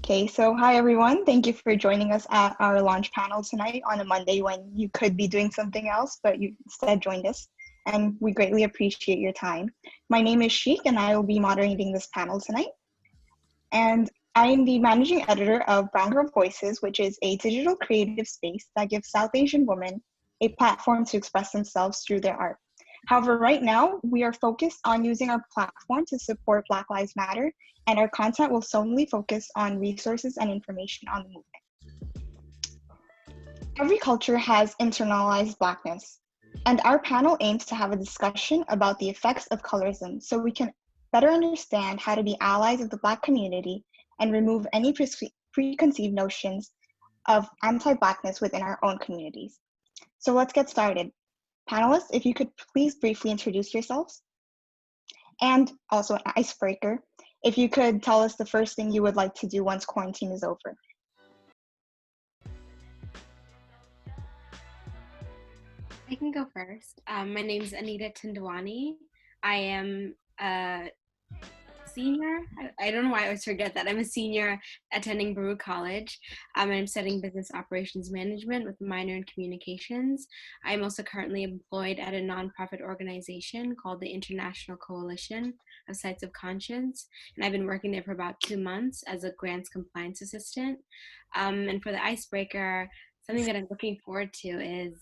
Okay, so hi everyone. Thank you for joining us at our launch panel tonight on a Monday when you could be doing something else, but you instead joined us, and we greatly appreciate your time. My name is Sheik, and I will be moderating this panel tonight. And I am the managing editor of Brown Girl Voices, which is a digital creative space that gives South Asian women a platform to express themselves through their art. However, right now, we are focused on using our platform to support Black Lives Matter, and our content will solely focus on resources and information on the movement. Every culture has internalized Blackness, and our panel aims to have a discussion about the effects of colorism so we can better understand how to be allies of the Black community and remove any preconceived notions of anti-Blackness within our own communities. So let's get started. Panelists, if you could please briefly introduce yourselves. And also an icebreaker, if you could tell us the first thing you would like to do once quarantine is over. I can go first. My name is Anita Tindwani. I am a senior. I don't know why I always forget that. I'm a senior attending Baruch College. And I'm studying business operations management with a minor in communications. I'm also currently employed at a nonprofit organization called the International Coalition of Sites of Conscience. And I've been working there for about 2 months as a grants compliance assistant. And for the icebreaker, something that I'm looking forward to is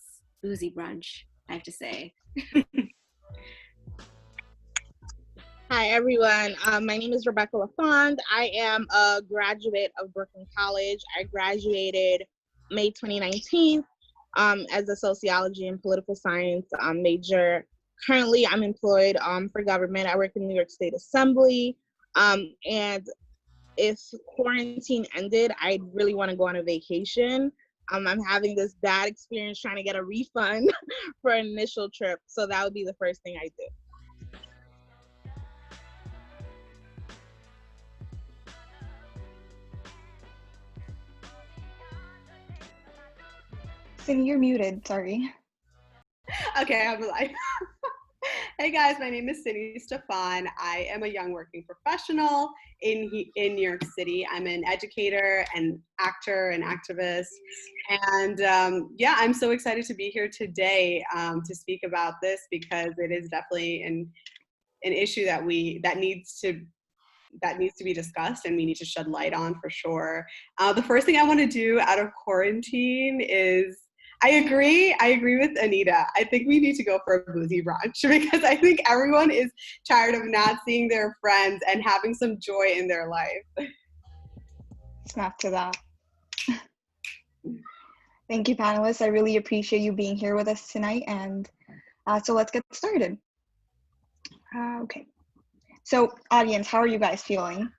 boozy brunch, I have to say. Hi, everyone. My name is Rebecca LaFond. I am a graduate of Brooklyn College. I graduated May 2019 as a sociology and political science major. Currently, I'm employed for government. I work in the New York State Assembly. And if quarantine ended, I'd really want to go on a vacation. I'm having this bad experience trying to get a refund for an initial trip. So that would be the first thing I do. Cindy, you're muted, sorry. Okay, I'm alive. Hey guys, my name is Cindy Stefan. I am a young working professional in New York City. I'm an educator and actor and activist. And yeah, I'm so excited to be here today to speak about this because it is definitely an issue that needs to be discussed and we need to shed light on for sure. The first thing I want to do out of quarantine is I agree with Anita. I think we need to go for a boozy brunch because I think everyone is tired of not seeing their friends and having some joy in their life. Snap to that. Thank you, panelists. I really appreciate you being here with us tonight. And so let's get started. Okay. So audience, how are you guys feeling?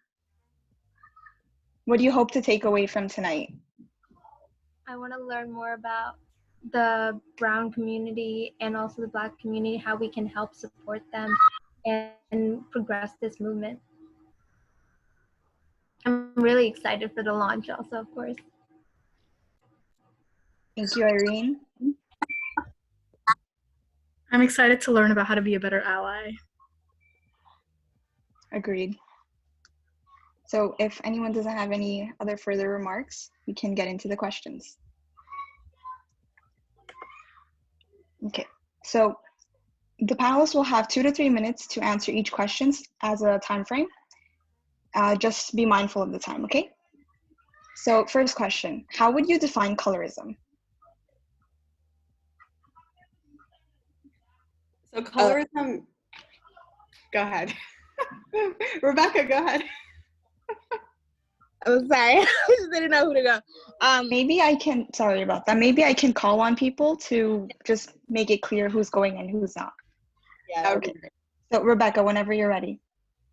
What do you hope to take away from tonight? I want to learn more about the brown community and also the Black community, how we can help support them and progress this movement. I'm really excited for the launch also, of course. Thank you, Irene. I'm excited to learn about how to be a better ally. Agreed. So if anyone doesn't have any other further remarks, we can get into the questions. Okay, so the panelists will have 2 to 3 minutes to answer each question as a time frame. Just be mindful of the time, okay? So first question, how would you define colorism? So colorism, go ahead. Rebecca, go ahead. I'm sorry, I just didn't know who to go. Maybe I can, sorry about that. Maybe I can call on people to just make it clear who's going and who's not. Yeah. Okay. So Rebecca, whenever you're ready.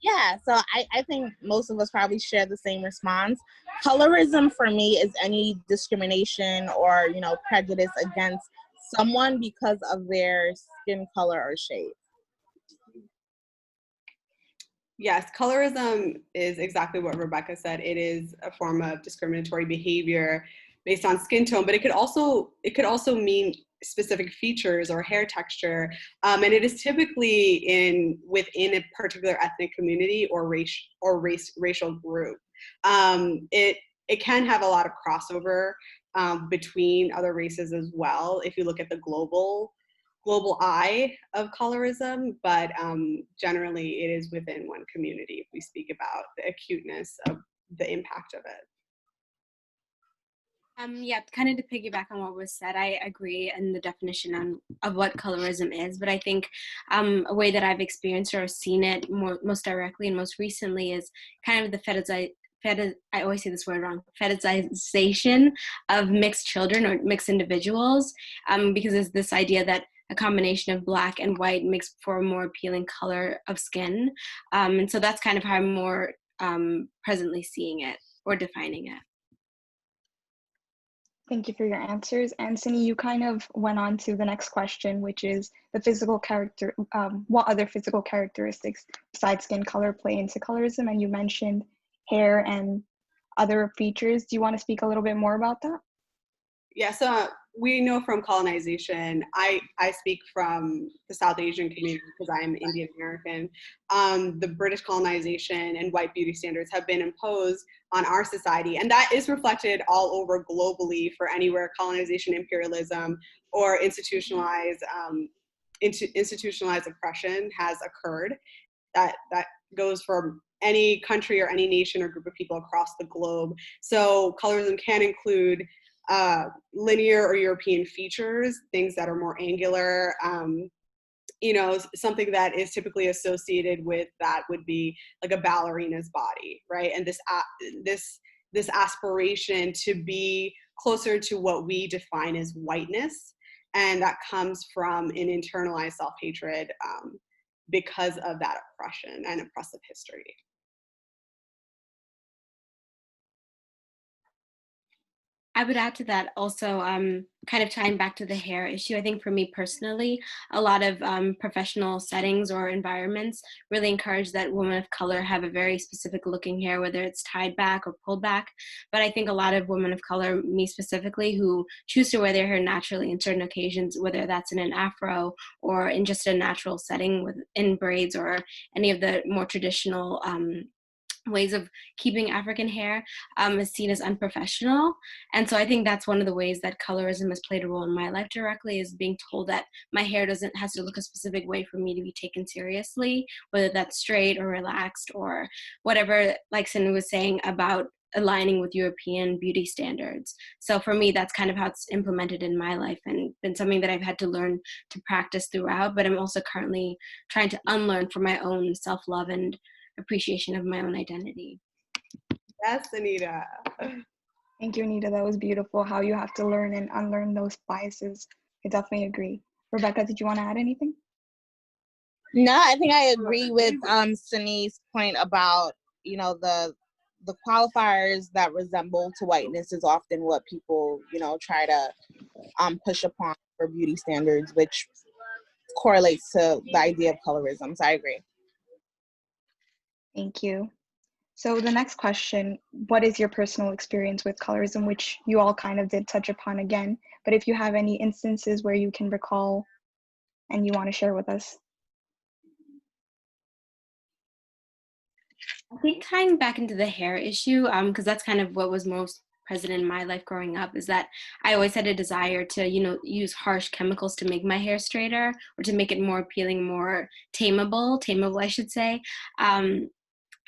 Yeah, so I think most of us probably share the same response. Colorism for me is any discrimination or, prejudice against someone because of their skin color or shade. Yes, colorism is exactly what Rebecca said. It is a form of discriminatory behavior based on skin tone, but it could also mean specific features or hair texture, and it is typically within a particular ethnic community or racial group. It can have a lot of crossover between other races as well if you look at the global eye of colorism, but generally it is within one community if we speak about the acuteness of the impact of it. Yeah, kind of to piggyback on what was said, I agree in the definition of what colorism is, but I think a way that I've experienced or seen it most directly and most recently is kind of the I always say this word wrong, fetishization of mixed children or mixed individuals, because it's this idea that a combination of black and white makes for a more appealing color of skin. And so that's kind of how I'm more presently seeing it or defining it. Thank you for your answers. Anthony, you kind of went on to the next question, which is the physical character, what other physical characteristics besides skin color play into colorism? And you mentioned hair and other features. Do you want to speak a little bit more about that? Yeah, so we know from colonization, I speak from the South Asian community because I am Indian American. The British colonization and white beauty standards have been imposed on our society, and that is reflected all over globally for anywhere colonization, imperialism, or institutionalized oppression has occurred. That goes for any country or any nation or group of people across the globe. So colorism can include linear or European features, things that are more angular. Something that is typically associated with that would be like a ballerina's body, right? And this aspiration to be closer to what we define as whiteness, and that comes from an internalized self-hatred because of that oppression and oppressive history. I would add to that also, kind of tying back to the hair issue. I think for me personally, a lot of professional settings or environments really encourage that women of color have a very specific looking hair, whether it's tied back or pulled back. But I think a lot of women of color, me specifically, who choose to wear their hair naturally in certain occasions, whether that's in an afro or in just a natural setting in braids or any of the more traditional ways of keeping African hair, is seen as unprofessional. And so I think that's one of the ways that colorism has played a role in my life directly, is being told that my hair has to look a specific way for me to be taken seriously, whether that's straight or relaxed or whatever, like Sin was saying about aligning with European beauty standards. So for me, that's kind of how it's implemented in my life and been something that I've had to learn to practice throughout, but I'm also currently trying to unlearn for my own self-love and appreciation of my own identity. Yes, Anita. Thank you, Anita. That was beautiful, how you have to learn and unlearn those biases. I definitely agree. Rebecca, did you want to add anything? No, I think I agree with Sini's point about, the qualifiers that resemble to whiteness is often what people, try to push upon for beauty standards, which correlates to the idea of colorism. So I agree. Thank you. So the next question, what is your personal experience with colorism, which you all kind of did touch upon again, but if you have any instances where you can recall and you want to share with us. I think tying back into the hair issue, because that's kind of what was most present in my life growing up, is that I always had a desire to, use harsh chemicals to make my hair straighter or to make it more appealing, more tameable, I should say.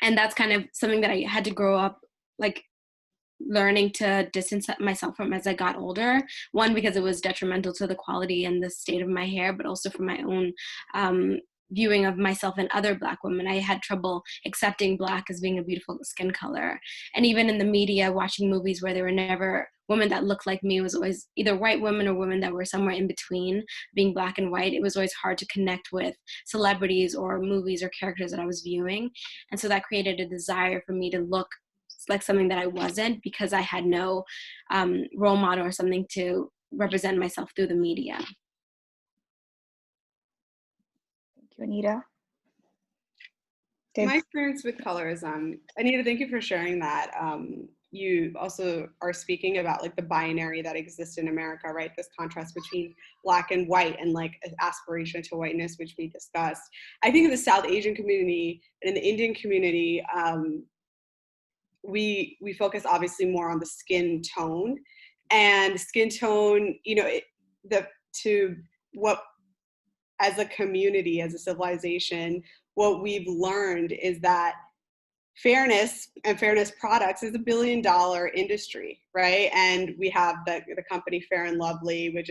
And that's kind of something that I had to grow up like learning to distance myself from as I got older. One, because it was detrimental to the quality and the state of my hair, but also for my own viewing of myself and other Black women. I had trouble accepting Black as being a beautiful skin color. And even in the media, watching movies where there were never women that looked like me, it was always either white women or women that were somewhere in between being Black and white. It was always hard to connect with celebrities or movies or characters that I was viewing. And so that created a desire for me to look like something that I wasn't, because I had no role model or something to represent myself through the media. Thank you, Anita. My experience with colorism, Anita, thank you for sharing that. you also are speaking about like the binary that exists in America, right? This contrast between Black and white and like an aspiration to whiteness, which we discussed. I think in the South Asian community and in the Indian community, we focus obviously more on the skin tone, and skin tone, you know, to what, as a community, as a civilization, what we've learned is that fairness and fairness products is $1 billion industry, right? And we have the company Fair and Lovely, which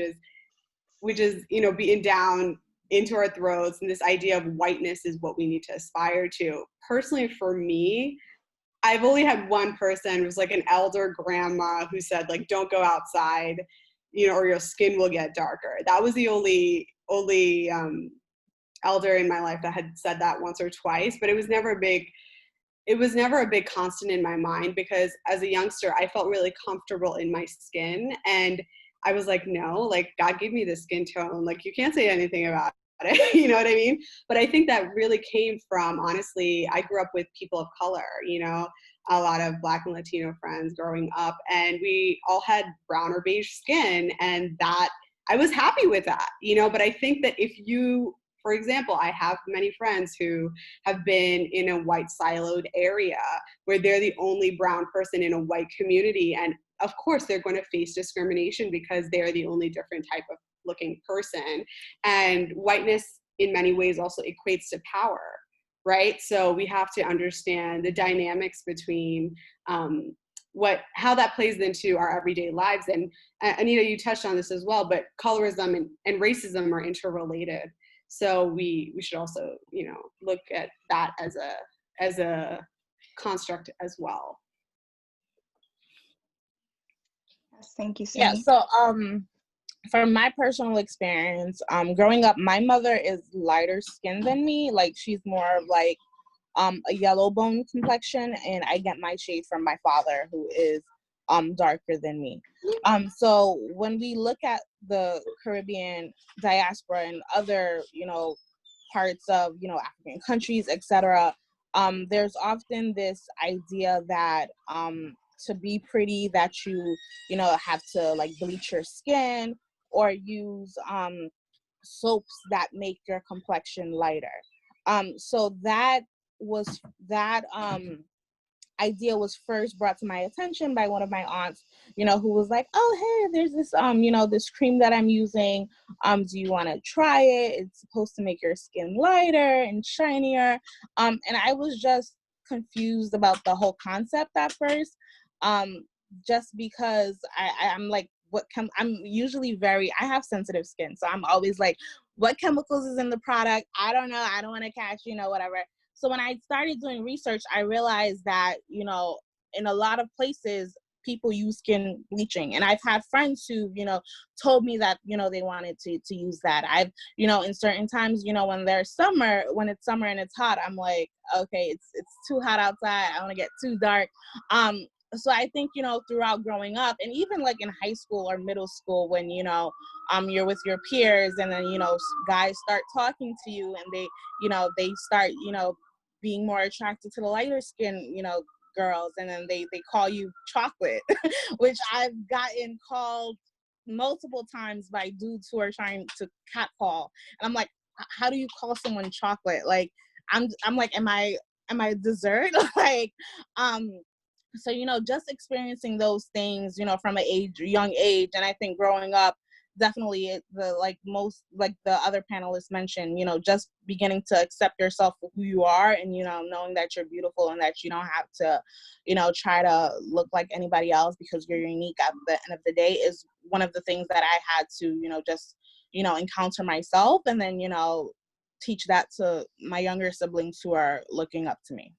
is, you know, beaten down into our throats, and this idea of whiteness is what we need to aspire to. Personally, for me, I've only had one person, it was like an elder grandma, who said, like, don't go outside, you know, or your skin will get darker. That was the only elder in my life that had said that once or twice, but it was never a big constant in my mind, because as a youngster, I felt really comfortable in my skin. And I was like, no, like, God gave me this skin tone. Like, you can't say anything about it. You know what I mean? But I think that really came from, honestly, I grew up with people of color, you know, a lot of Black and Latino friends growing up, and we all had brown or beige skin. And that, I was happy with that, you know. But I think that if you, for example, I have many friends who have been in a white siloed area where they're the only brown person in a white community. And of course, they're going to face discrimination because they're the only different type of looking person. And whiteness in many ways also equates to power, right? So we have to understand the dynamics between how that plays into our everyday lives. And Anita, you touched on this as well, but colorism and racism are interrelated. So we should also, you know, look at that as a construct as well. Yes, thank you, Yeah, Cindy. so from my personal experience, growing up, my mother is lighter skinned than me. Like, she's more of like a yellow bone complexion, and I get my shade from my father, who is darker than me. So when we look at the Caribbean diaspora and other, you know, parts of, you know, African countries, etc., there's often this idea that to be pretty, that you know, have to like bleach your skin or use soaps that make your complexion lighter. So that idea was first brought to my attention by one of my aunts, you know, who was like, oh, hey, there's this, you know, this cream that I'm using. Do you want to try it? It's supposed to make your skin lighter and shinier. And I was just confused about the whole concept at first, just because I'm like, I'm usually I have sensitive skin. So I'm always like, what chemicals is in the product? I don't know. I don't want to catch, you know, whatever. So when I started doing research, I realized that, you know, in a lot of places, people use skin bleaching. And I've had friends who, you know, told me that, you know, they wanted to use that. I've, you know, in certain times, you know, when it's summer and it's hot, I'm like, okay, it's too hot outside. I want to get too dark. So I think, you know, throughout growing up, and even like in high school or middle school, when, you know, you're with your peers, and then, you know, guys start talking to you, and they start, you know, being more attracted to the lighter skin, you know, girls, and then they call you chocolate, which I've gotten called multiple times by dudes who are trying to catcall. And I'm like, how do you call someone chocolate? Like, I'm like, am I dessert? Like, so, you know, just experiencing those things, you know, from a young age. And I think growing up, definitely the other panelists mentioned, you know, just beginning to accept yourself for who you are, and, you know, knowing that you're beautiful and that you don't have to, you know, try to look like anybody else because you're unique at the end of the day, is one of the things that I had to, you know, just, you know, encounter myself, and then, you know, teach that to my younger siblings who are looking up to me.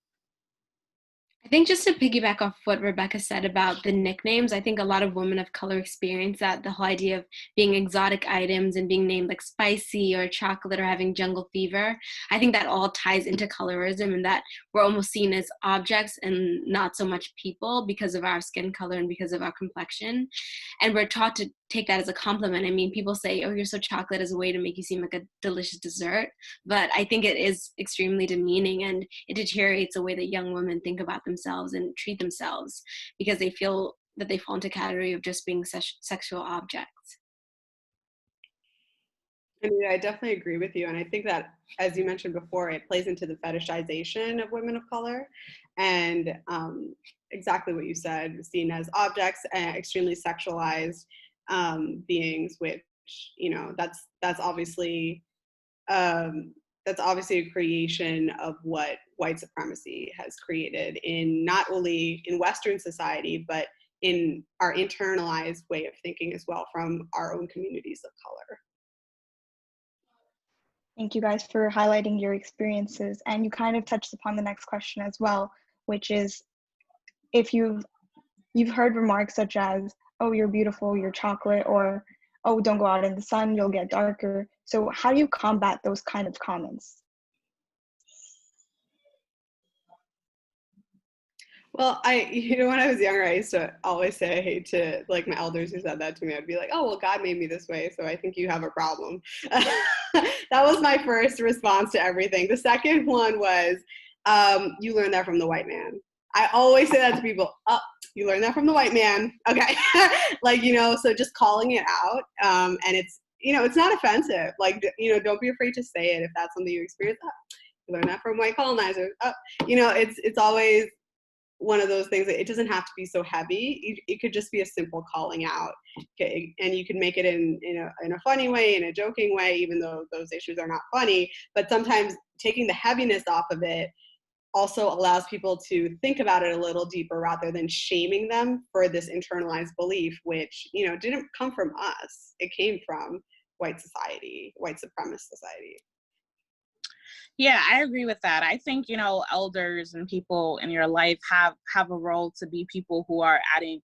I think just to piggyback off what Rebecca said about the nicknames, I think a lot of women of color experience that, the whole idea of being exotic items and being named like spicy or chocolate or having jungle fever. I think that all ties into colorism, and that we're almost seen as objects and not so much people because of our skin color and because of our complexion. And we're taught to take that as a compliment. I mean, people say, oh, you're so chocolate, as a way to make you seem like a delicious dessert. But I think it is extremely demeaning, and it deteriorates the way that young women think about themselves and treat themselves, because they feel that they fall into category of just being sexual objects. I definitely agree with you. And I think that, as you mentioned before, it plays into the fetishization of women of color. And exactly what you said, seen as objects and extremely sexualized beings, which, that's obviously a creation of what white supremacy has created in not only in Western society, but in our internalized way of thinking as well from our own communities of color. Thank you guys for highlighting your experiences. And you kind of touched upon the next question as well, which is, if you've heard remarks such as, oh, you're beautiful, you're chocolate, or, oh, don't go out in the sun, you'll get darker. So how do you combat those kind of comments? Well, when I was younger, I used to always say I hate to, like, my elders who said that to me. I'd be like, oh, well, God made me this way, so I think you have a problem. That was my first response to everything. The second one was, you learned that from the white man. I always say that to people. Oh, you learned that from the white man. Okay. So just calling it out. And it's not offensive. Like, don't be afraid to say it if that's something you experience. Oh, you learned that from white colonizers. Oh, it's always one of those things that it doesn't have to be so heavy. It could just be a simple calling out, okay? And you can make it in a funny way, in a joking way, even though those issues are not funny. But sometimes taking the heaviness off of it also allows people to think about it a little deeper rather than shaming them for this internalized belief, which didn't come from us. It came from white society, white supremacist society. Yeah, I agree with that. I think, elders and people in your life have a role to be people who are adding,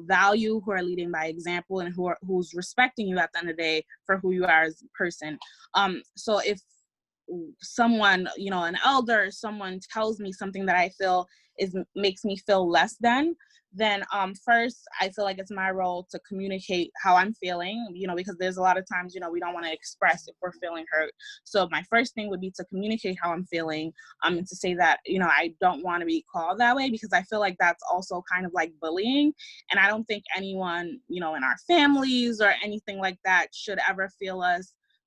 value, who are leading by example, and who's respecting you at the end of the day for who you are as a person. So if someone, an elder or someone tells me something that I feel makes me feel less than, then first I feel like it's my role to communicate how I'm feeling, because there's a lot of times, we don't want to express if we're feeling hurt. So my first thing would be to communicate how I'm feeling, and to say that, I don't want to be called that way, because I feel like that's also kind of like bullying. And I don't think anyone, in our families or anything like that should ever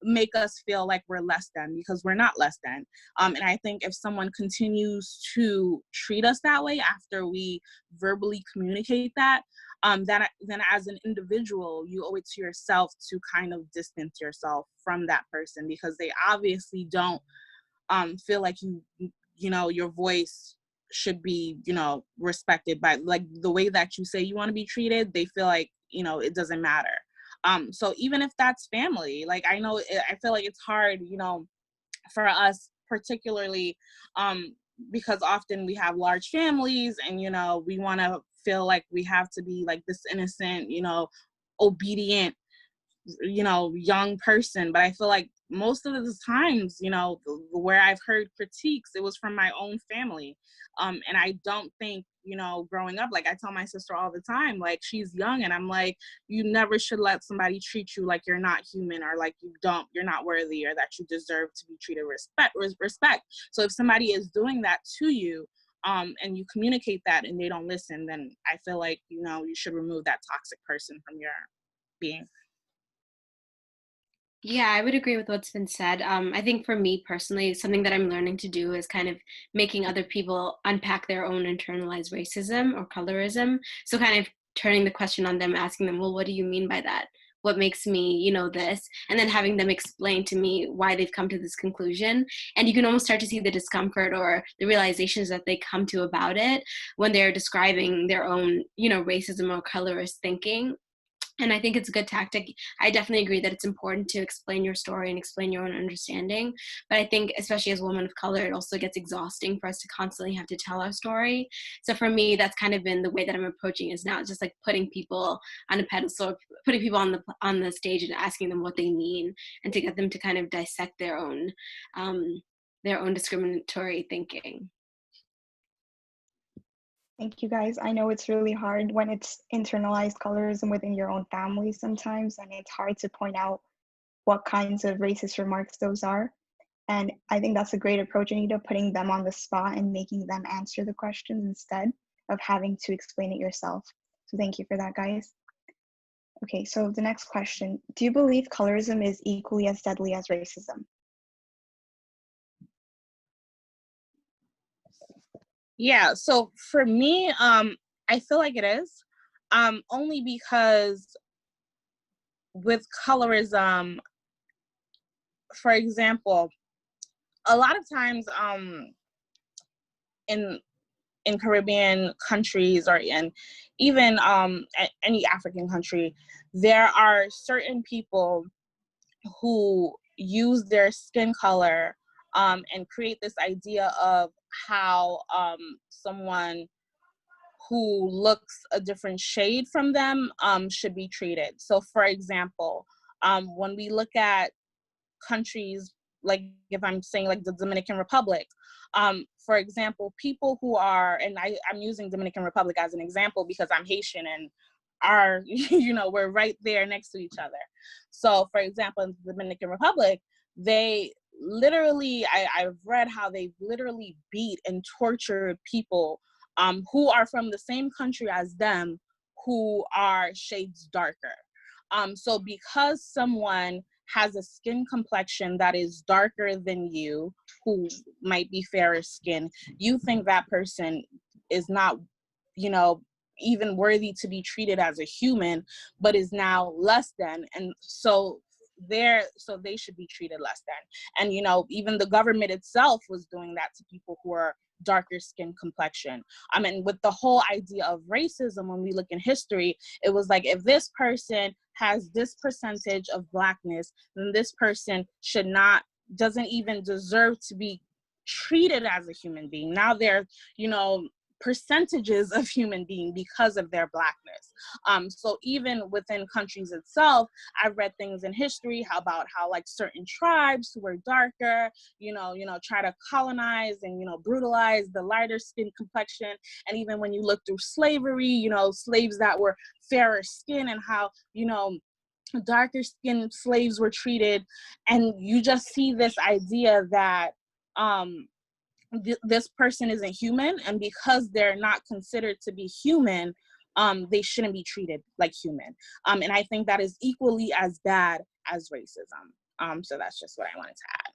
make us feel like we're less than, because we're not less than. And I think if someone continues to treat us that way after we verbally communicate that, then as an individual, you owe it to yourself to kind of distance yourself from that person, because they obviously don't feel like your voice should be, respected by, like, the way that you say you want to be treated. They feel like, it doesn't matter. So even if that's family, like, I feel like it's hard, for us particularly, because often we have large families and, we want to feel like we have to be like this innocent, obedient, young person. But I feel like most of the times, where I've heard critiques, it was from my own family. And I don't think, growing up, like, I tell my sister all the time, like, she's young, and I'm like, you never should let somebody treat you like you're not human, or like you're not worthy, or that you deserve to be treated respect. So if somebody is doing that to you, and you communicate that and they don't listen, then I feel like, you should remove that toxic person from your being. Yeah, I would agree with what's been said. I think for me personally, something that I'm learning to do is kind of making other people unpack their own internalized racism or colorism. So kind of turning the question on them, asking them, well, what do you mean by that? What makes me, this? And then having them explain to me why they've come to this conclusion. And you can almost start to see the discomfort or the realizations that they come to about it when they're describing their own, racism or colorist thinking. And I think it's a good tactic. I definitely agree that it's important to explain your story and explain your own understanding. But I think, especially as women of color, it also gets exhausting for us to constantly have to tell our story. So for me, that's kind of been the way that I'm approaching is now just like putting people on a pedestal, putting people on the stage and asking them what they mean, and to get them to kind of dissect their own discriminatory thinking. Thank you guys. I know it's really hard when it's internalized colorism within your own family sometimes, and it's hard to point out what kinds of racist remarks those are. And I think that's a great approach, Anita, putting them on the spot and making them answer the questions instead of having to explain it yourself. So thank you for that, guys. Okay, so the next question. Do you believe colorism is equally as deadly as racism? Yeah, so for me, I feel like it is, only because with colorism, for example, a lot of times in Caribbean countries or in even any African country, there are certain people who use their skin color and create this idea of how someone who looks a different shade from them should be treated. So for example, when we look at countries, like if I'm saying like the Dominican Republic, for example, people who are, and I'm using Dominican Republic as an example because I'm Haitian and are, you know, we're right there next to each other. So for example, in the Dominican Republic, they literally, I've read how they literally beat and tortured people who are from the same country as them, who are shades darker. So because someone has a skin complexion that is darker than you, who might be fairer skin, you think that person is not, you know, even worthy to be treated as a human, but is now less than. And so they should be treated less than. And, you know, even the government itself was doing that to people who are darker skin complexion. I mean, with the whole idea of racism, when we look in history, it was like, if this person has this percentage of blackness, then this person doesn't even deserve to be treated as a human being. Now they're, you know, percentages of human being because of their blackness. So even within countries itself, I've read things in history about how like certain tribes who were darker, you know, try to colonize and, you know, brutalize the lighter skin complexion. And even when you look through slavery, you know, slaves that were fairer skin and how, you know, darker skinned slaves were treated. And you just see this idea that this person isn't human, and because they're not considered to be human, they shouldn't be treated like human. And I think that is equally as bad as racism. So that's just what I wanted to add.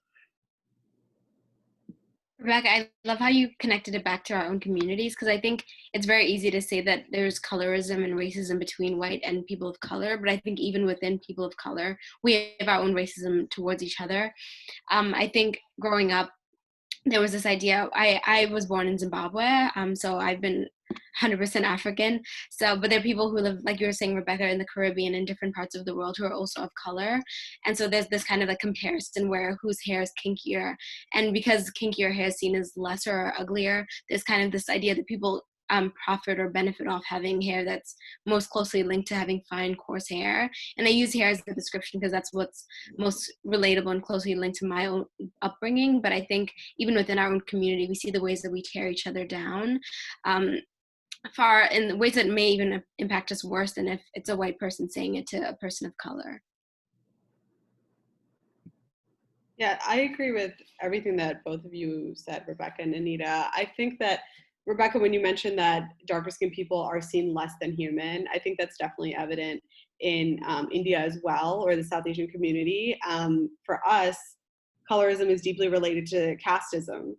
Rebecca, I love how you connected it back to our own communities, because I think it's very easy to say that there's colorism and racism between white and people of color, but I think even within people of color, we have our own racism towards each other. I think growing up, there was this idea, I was born in Zimbabwe, so I've been 100% African. So, but there are people who live, like you were saying, Rebecca, in the Caribbean and different parts of the world who are also of color. And so there's this kind of a comparison where whose hair is kinkier. And because kinkier hair is seen as lesser or uglier, there's kind of this idea that people profit or benefit off having hair that's most closely linked to having fine, coarse hair. And I use hair as the description because that's what's most relatable and closely linked to my own upbringing. But I think even within our own community, we see the ways that we tear each other down far in ways that may even impact us worse than if it's a white person saying it to a person of color. Yeah, I agree with everything that both of you said, Rebecca and Anita. I think that, Rebecca, when you mentioned that darker skinned people are seen less than human, I think that's definitely evident in India as well, or the South Asian community. For us, colorism is deeply related to casteism.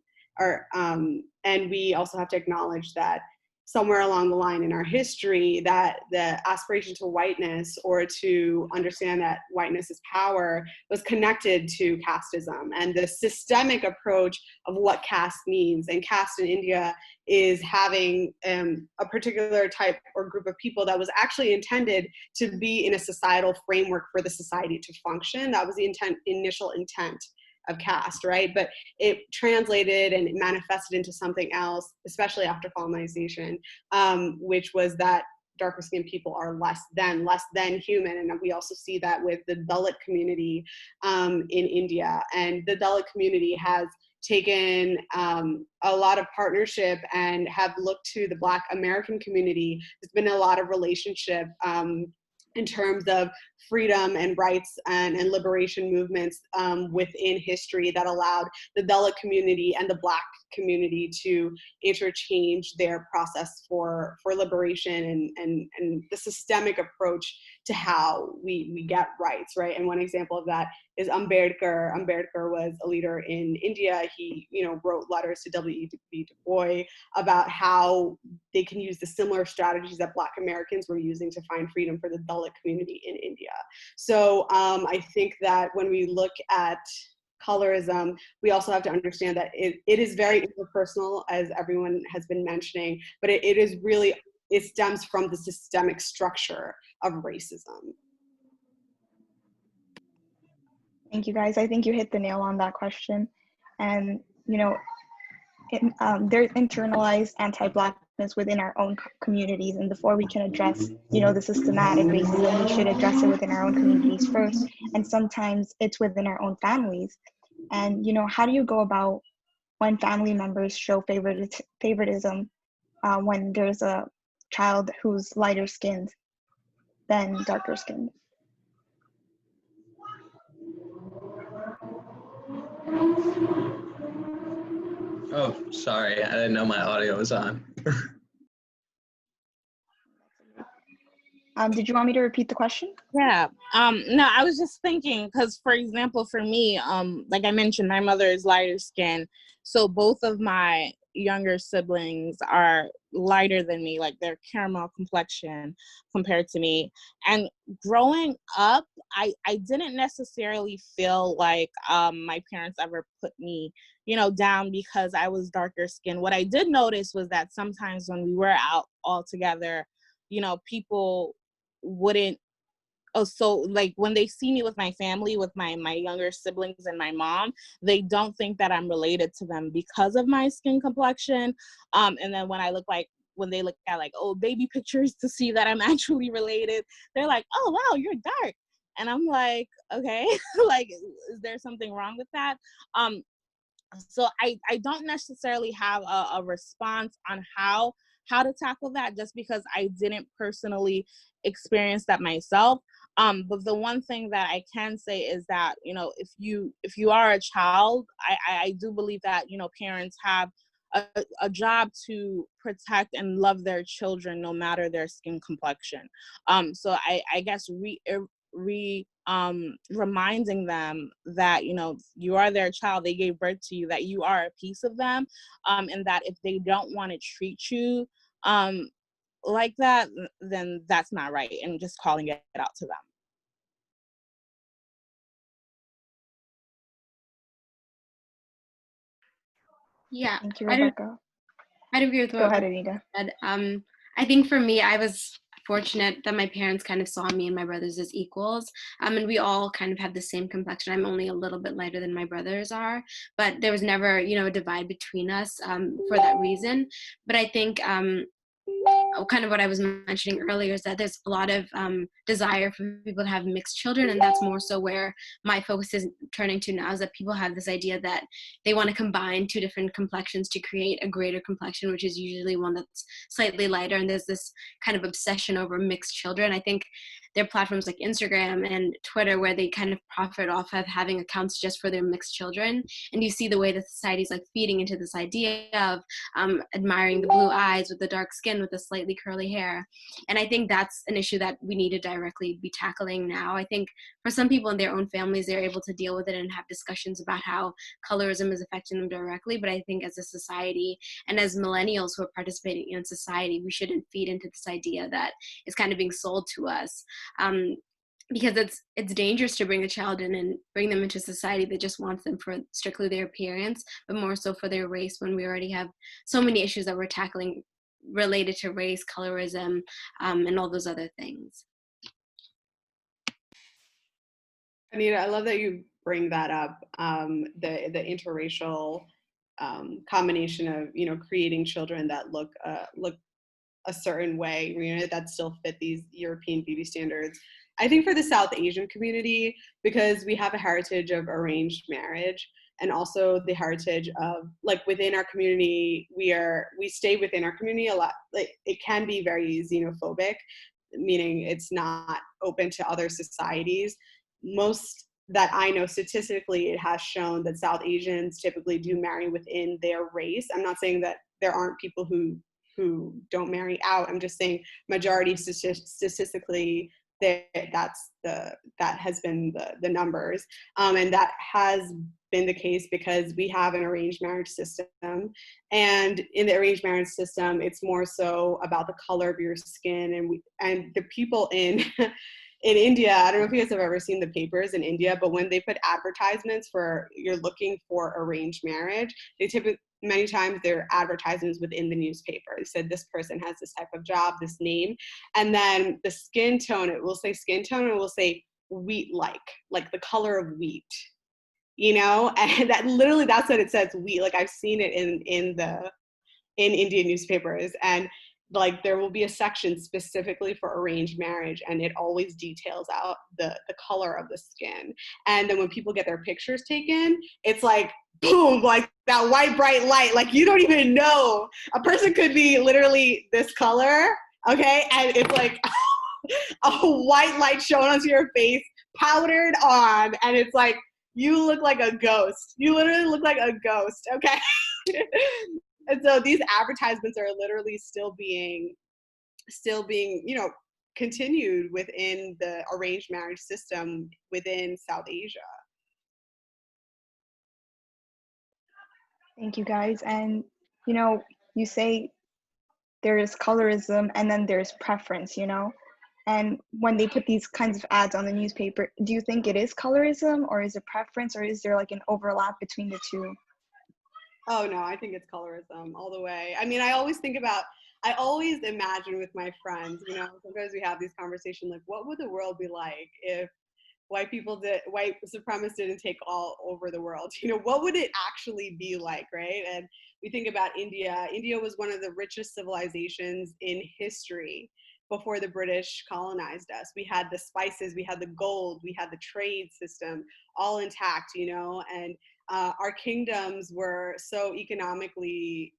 And we also have to acknowledge that somewhere along the line in our history, that the aspiration to whiteness, or to understand that whiteness is power, was connected to casteism and the systemic approach of what caste means. And caste in India is having a particular type or group of people that was actually intended to be in a societal framework for the society to function. That was the initial intent of caste, right? But it translated and it manifested into something else, especially after colonization, which was that darker skinned people are less than human. And we also see that with the Dalit community in India. And the Dalit community has taken a lot of partnership and have looked to the Black American community. There's been a lot of relationship in terms of freedom and rights and liberation movements within history that allowed the Dalit community and the Black community to interchange their process for liberation and the systemic approach to how we get rights, right? And one example of that is Ambedkar. Ambedkar was a leader in India. He, wrote letters to W.E.B. Du Bois about how they can use the similar strategies that Black Americans were using to find freedom for the Dalit community in India. So I think that when we look at colorism, we also have to understand that it is very interpersonal, as everyone has been mentioning, but it stems from the systemic structure of racism. Thank you, guys. I think you hit the nail on that question. And, there's internalized anti-Blackness within our own communities. And before we can address, the systematic racism, we should address it within our own communities first. And sometimes it's within our own families. And, how do you go about when family members show favoritism when there's a child who's lighter skinned than darker skinned? Oh, sorry. I didn't know my audio was on. Did you want me to repeat the question? Yeah. No, I was just thinking, because for example, for me, like I mentioned, my mother is lighter skinned. So both of my younger siblings are lighter than me, like they're caramel complexion compared to me. And growing up, I didn't necessarily feel like my parents ever put me, down because I was darker skinned. What I did notice was that sometimes when we were out all together, people wouldn't, so like when they see me with my family, with my younger siblings and my mom, they don't think that I'm related to them because of my skin complexion. And then when they look at like old baby pictures to see that I'm actually related, they're like, oh wow, you're dark. And I'm like, okay, like, is there something wrong with that? So I don't necessarily have a response on how to tackle that, just because I didn't personally experience that myself. But the one thing that I can say is that, if you are a child, I do believe that, parents have a job to protect and love their children no matter their skin complexion. So I guess reminding them that, you are their child, they gave birth to you, that you are a piece of them, and that if they don't want to treat you like that, then that's not right, and just calling it out to them. Yeah, Thank you, Rebecca. I'd agree with what Go ahead, Anita. said. I think for me, I was fortunate that my parents kind of saw me and my brothers as equals. And we all kind of have the same complexion. I'm only a little bit lighter than my brothers are, but there was never, a divide between us for that reason. But I think kind of what I was mentioning earlier is that there's a lot of desire for people to have mixed children, and that's more so where my focus is turning to now, is that people have this idea that they want to combine two different complexions to create a greater complexion, which is usually one that's slightly lighter, and there's this kind of obsession over mixed children. I think there are platforms like Instagram and Twitter where they kind of profit off of having accounts just for their mixed children, and you see the way that society's like feeding into this idea of admiring the blue eyes with the dark skin with the slightly curly hair. And I think that's an issue that we need to directly be tackling now. I think for some people in their own families, they're able to deal with it and have discussions about how colorism is affecting them directly. But I think as a society and as millennials who are participating in society, we shouldn't feed into this idea that is kind of being sold to us. Because it's dangerous to bring a child in and bring them into society that just wants them for strictly their appearance, but more so for their race, when we already have so many issues that we're tackling related to race, colorism, and all those other things. Anita, I love that you bring that up, the interracial combination of, creating children that look a certain way, that still fit these European beauty standards. I think for the South Asian community, because we have a heritage of arranged marriage, and also the heritage of, like, within our community, we stay within our community a lot. Like, it can be very xenophobic, meaning it's not open to other societies. Most that I know, statistically, it has shown that South Asians typically do marry within their race. I'm not saying that there aren't people who don't marry out. I'm just saying majority statistically, that has been the numbers, and that has been the case because we have an arranged marriage system, and in the arranged marriage system, it's more so about the color of your skin, and the people in in India, I don't know if you guys have ever seen the papers in India, but when they put advertisements for, you're looking for arranged marriage, they typically, many times they're advertisements within the newspaper. They said this person has this type of job, this name, and then the skin tone, it will say skin tone, and it will say wheat-like the color of wheat, and that literally, that's what it says, wheat. Like, I've seen it in Indian newspapers, and like there will be a section specifically for arranged marriage, and it always details out the color of the skin. And then when people get their pictures taken, it's like boom, like that white bright light, like you don't even know a person could be literally this color, okay, and it's like a white light showing onto your face, powdered on, and it's like you look like a ghost. You literally look like a ghost, okay? And so these advertisements are literally still being, continued within the arranged marriage system within South Asia. Thank you, guys. And you say there's colorism and then there's preference, and when they put these kinds of ads on the newspaper, do you think it is colorism, or is it preference, or is there like an overlap between the two? Oh no, I think it's colorism all the way. I mean, I always imagine with my friends, sometimes we have these conversations like, what would the world be like if white supremacists didn't take all over the world? What would it actually be like, right? And we think about India. India was one of the richest civilizations in history before the British colonized us. We had the spices, we had the gold, we had the trade system all intact, and our kingdoms were so economically,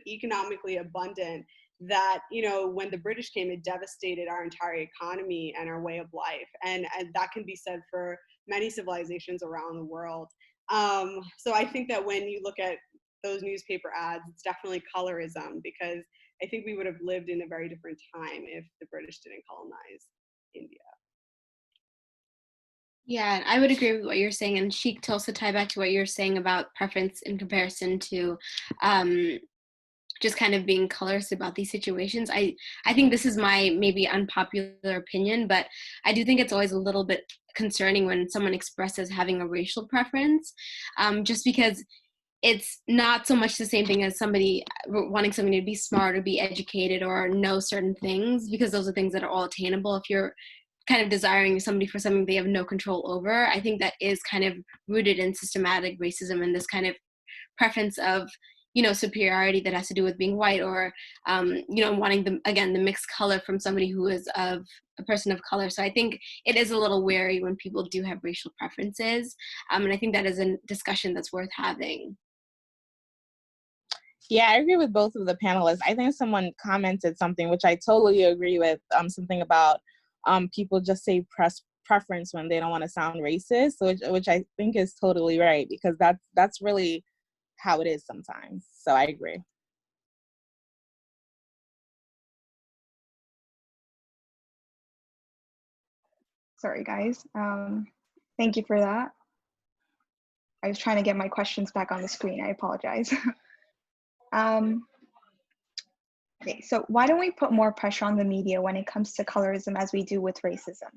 economically abundant that, when the British came, it devastated our entire economy and our way of life. And that can be said for many civilizations around the world. So I think that when you look at those newspaper ads, it's definitely colorism, because I think we would have lived in a very different time if the British didn't colonize India. Yeah, I would agree with what you're saying. And Sheik, to also tie back to what you're saying about preference in comparison to just kind of being colorist about these situations, I think this is my maybe unpopular opinion, but I do think it's always a little bit concerning when someone expresses having a racial preference, just because it's not so much the same thing as somebody wanting somebody to be smart or be educated or know certain things, because those are things that are all attainable. If you're kind of desiring somebody for something they have no control over, I think that is kind of rooted in systematic racism and this kind of preference of, superiority that has to do with being white, or, wanting the mixed color from somebody who is of a person of color. So I think it is a little wary when people do have racial preferences. And I think that is a discussion that's worth having. Yeah, I agree with both of the panelists. I think someone commented something which I totally agree with, something about people just say preference when they don't want to sound racist, which I think is totally right, because that's really how it is sometimes. So I agree. Sorry, guys. Thank you for that. I was trying to get my questions back on the screen. I apologize. Okay, so why don't we put more pressure on the media when it comes to colorism as we do with racism?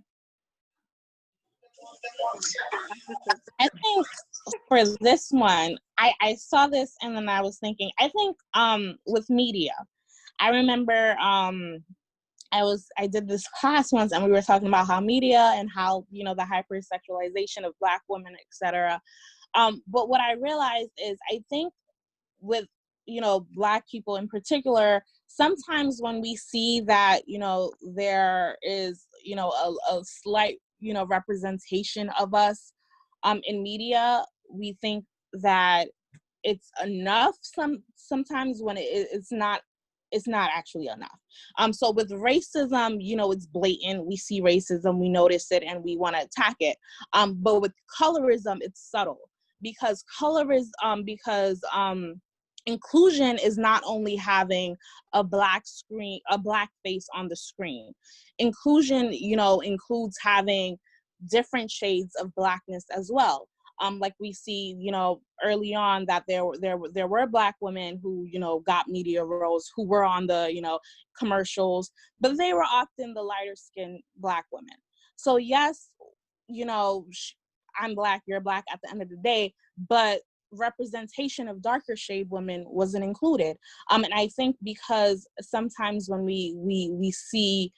I think for this one, I saw this and then I was thinking, I think with media, I remember I did this class once and we were talking about how media and how, the hypersexualization of Black women, etc. But what I realized is I think with, Black people in particular, sometimes when we see that, there is, a slight, representation of us In media, we think that it's enough sometimes when it's not actually enough. So with racism, it's blatant. We see racism, we notice it, and we want to attack it. But with colorism, it's subtle, because inclusion is not only having a black face on the screen. Inclusion, includes having different shades of blackness as well. Like we see, early on, that there were Black women who, got media roles, who were on the, commercials, but they were often the lighter skinned Black women. So yes, I'm Black, you're Black at the end of the day, but representation of darker shade women wasn't included. And I think because sometimes when we see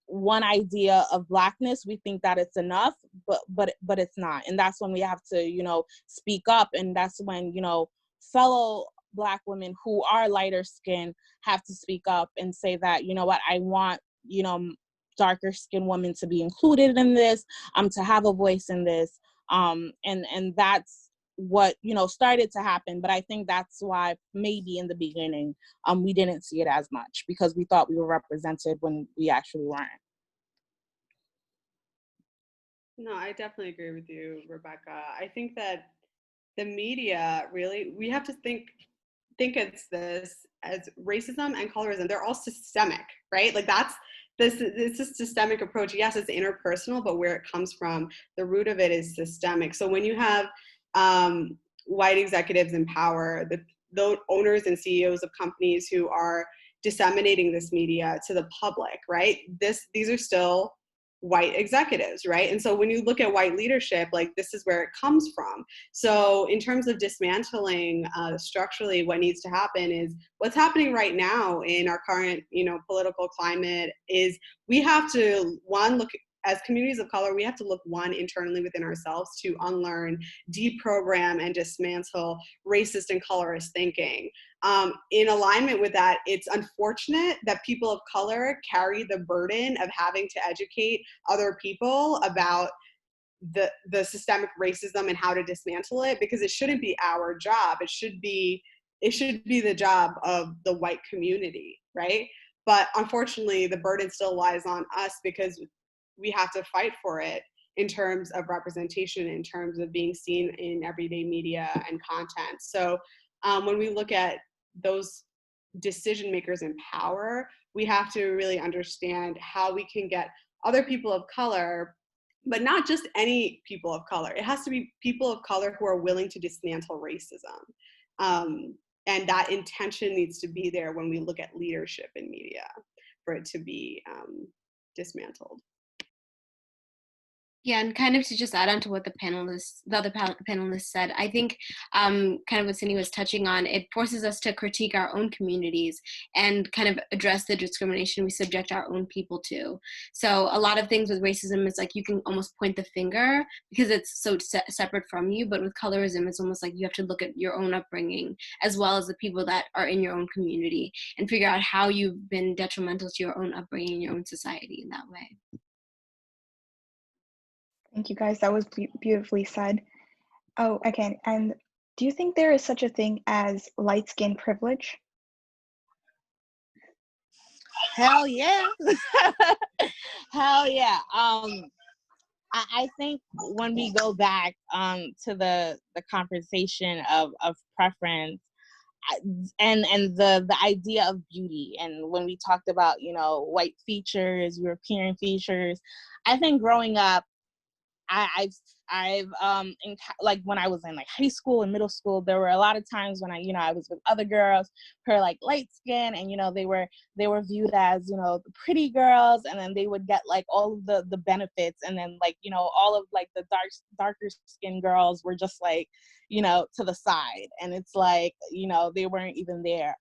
one idea of Blackness, we think that it's enough, but it's not. And that's when we have to, speak up. And that's when, fellow Black women who are lighter skinned have to speak up and say that, what, I want, darker skinned women to be included in this, to have a voice in this. And that's what, started to happen. But I think that's why maybe in the beginning, we didn't see it as much, because we thought we were represented when we actually weren't. No, I definitely agree with you, Rebecca. I think that the media, really, we have to think it's this as racism and colorism. They're all systemic, right? Like this is a systemic approach. Yes, it's interpersonal, but where it comes from, the root of it is systemic. So when you have white executives in power, the owners and CEOs of companies who are disseminating this media to the public, right? These are still white executives, right? And so when you look at white leadership, like, this is where it comes from. So in terms of dismantling structurally, what needs to happen is what's happening right now in our current, political climate is we have to, look as communities of color, we have to look internally within ourselves to unlearn, deprogram, and dismantle racist and colorist thinking. In alignment with that, it's unfortunate that people of color carry the burden of having to educate other people about the systemic racism and how to dismantle it, because it shouldn't be our job. It should be the job of the white community, right? But unfortunately, the burden still lies on us, because we have to fight for it in terms of representation, in terms of being seen in everyday media and content. So when we look at those decision makers in power, we have to really understand how we can get other people of color, but not just any people of color. It has to be people of color who are willing to dismantle racism. And that intention needs to be there when we look at leadership in media, for it to be dismantled. Yeah, and kind of to just add on to what the other panelists said, I think kind of what Cindy was touching on, it forces us to critique our own communities and kind of address the discrimination we subject our own people to. So a lot of things with racism is like you can almost point the finger because it's so separate from you, but with colorism, it's almost like you have to look at your own upbringing as well as the people that are in your own community and figure out how you've been detrimental to your own upbringing, your own society in that way. Thank you, guys. That was beautifully said. Oh, okay. And do you think there is such a thing as light skin privilege? Hell yeah. Hell yeah. I think when we go back to the conversation of preference, and the idea of beauty, and when we talked about white features, European features, I think growing up, I've like when I was in like high school and middle school, there were a lot of times when I was with other girls who are like light skin, and they were viewed as the pretty girls, and then they would get like all of the benefits, and then like all of like the darker skin girls were just like to the side, and it's like they weren't even there.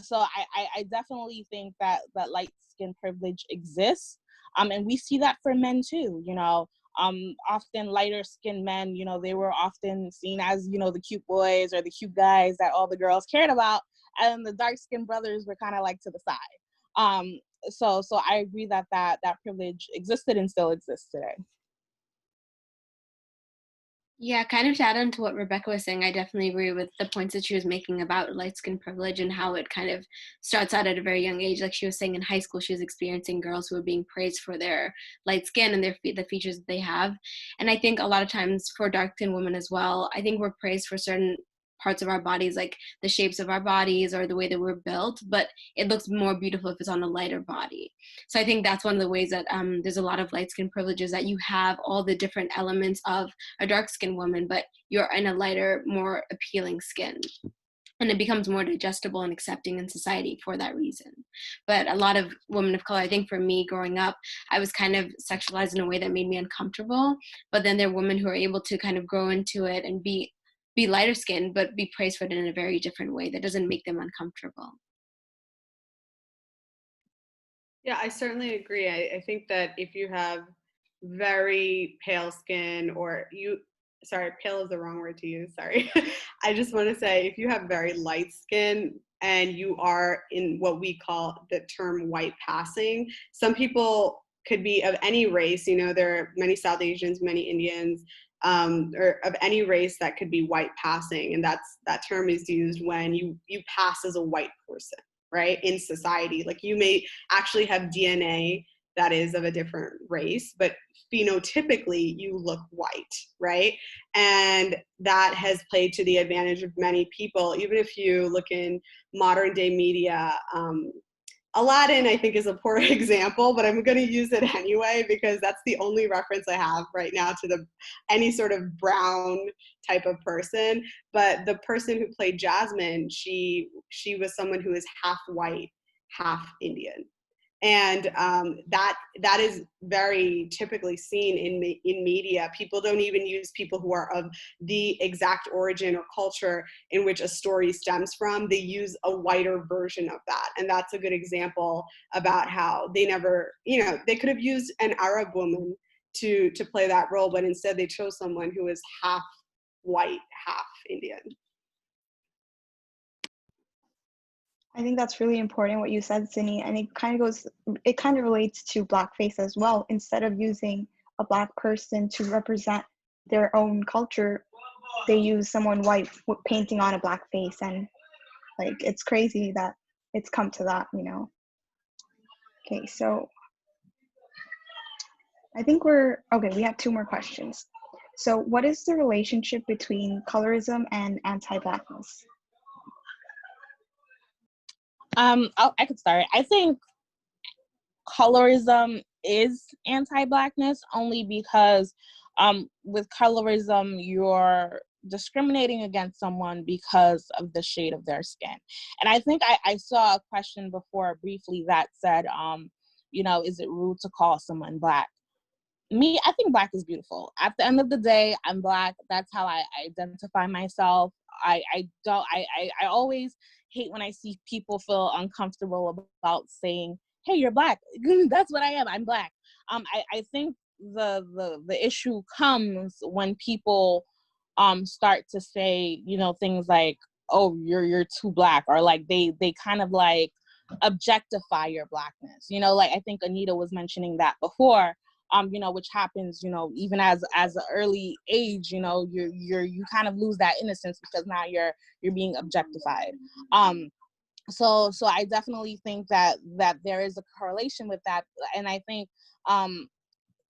So I definitely think that light skin privilege exists, and we see that for men too. Often lighter skinned men, they were often seen as, the cute boys or the cute guys that all the girls cared about. And the dark skinned brothers were kind of like to the side. So I agree that privilege existed and still exists today. Yeah, kind of to add on to what Rebecca was saying, I definitely agree with the points that she was making about light skin privilege and how it kind of starts out at a very young age. Like she was saying, in high school, she was experiencing girls who were being praised for their light skin and the features that they have. And I think a lot of times for dark skinned women as well, I think we're praised for certain parts of our bodies, like the shapes of our bodies or the way that we're built, but it looks more beautiful if it's on a lighter body. So I think that's one of the ways that there's a lot of light skin privileges, that you have all the different elements of a dark skinned woman, but you're in a lighter, more appealing skin. And it becomes more digestible and accepting in society for that reason. But a lot of women of color, I think for me growing up, I was kind of sexualized in a way that made me uncomfortable. But then there are women who are able to kind of grow into it and be lighter skinned, but be praised for it in a very different way that doesn't make them uncomfortable. Yeah, I certainly agree. I think that if you have very pale skin, or sorry, pale is the wrong word to use, sorry. I just want to say if you have very light skin and you are in what we call the term white passing, some people could be of any race, there are many South Asians, many Indians, or of any race that could be white passing. And that term is used when you pass as a white person, right, in society. Like you may actually have DNA that is of a different race, but phenotypically you look white, right? And that has played to the advantage of many people. Even if you look in modern day media, Aladdin, I think, is a poor example, but I'm going to use it anyway because that's the only reference I have right now to any sort of brown type of person. But the person who played Jasmine, she was someone who is half white, half Indian. And that is very typically seen in media. People don't even use people who are of the exact origin or culture in which a story stems from. They use a whiter version of that, and that's a good example about how they never, they could have used an Arab woman to play that role, but instead they chose someone who is half white, half Indian. I think that's really important what you said, Cindy, and it kind of relates to blackface as well. Instead of using a black person to represent their own culture, they use someone white painting on a black face, and like it's crazy that it's come to that, Okay, so I think we have two more questions. So what is the relationship between colorism and anti-blackness? I could start. I think colorism is anti-blackness only because with colorism you're discriminating against someone because of the shade of their skin. And I think I saw a question before briefly that said, is it rude to call someone black? Me, I think black is beautiful. At the end of the day, I'm black. That's how I identify myself. I always hate when I see people feel uncomfortable about saying, hey, you're black. That's what I am. I'm black. I think the issue comes when people start to say, things like, oh, you're too black, or like they kind of like objectify your blackness. Like I think Anita was mentioning that before. Which happens, even as an early age, you kind of lose that innocence because now you're being objectified. So I definitely think that there is a correlation with that. And I think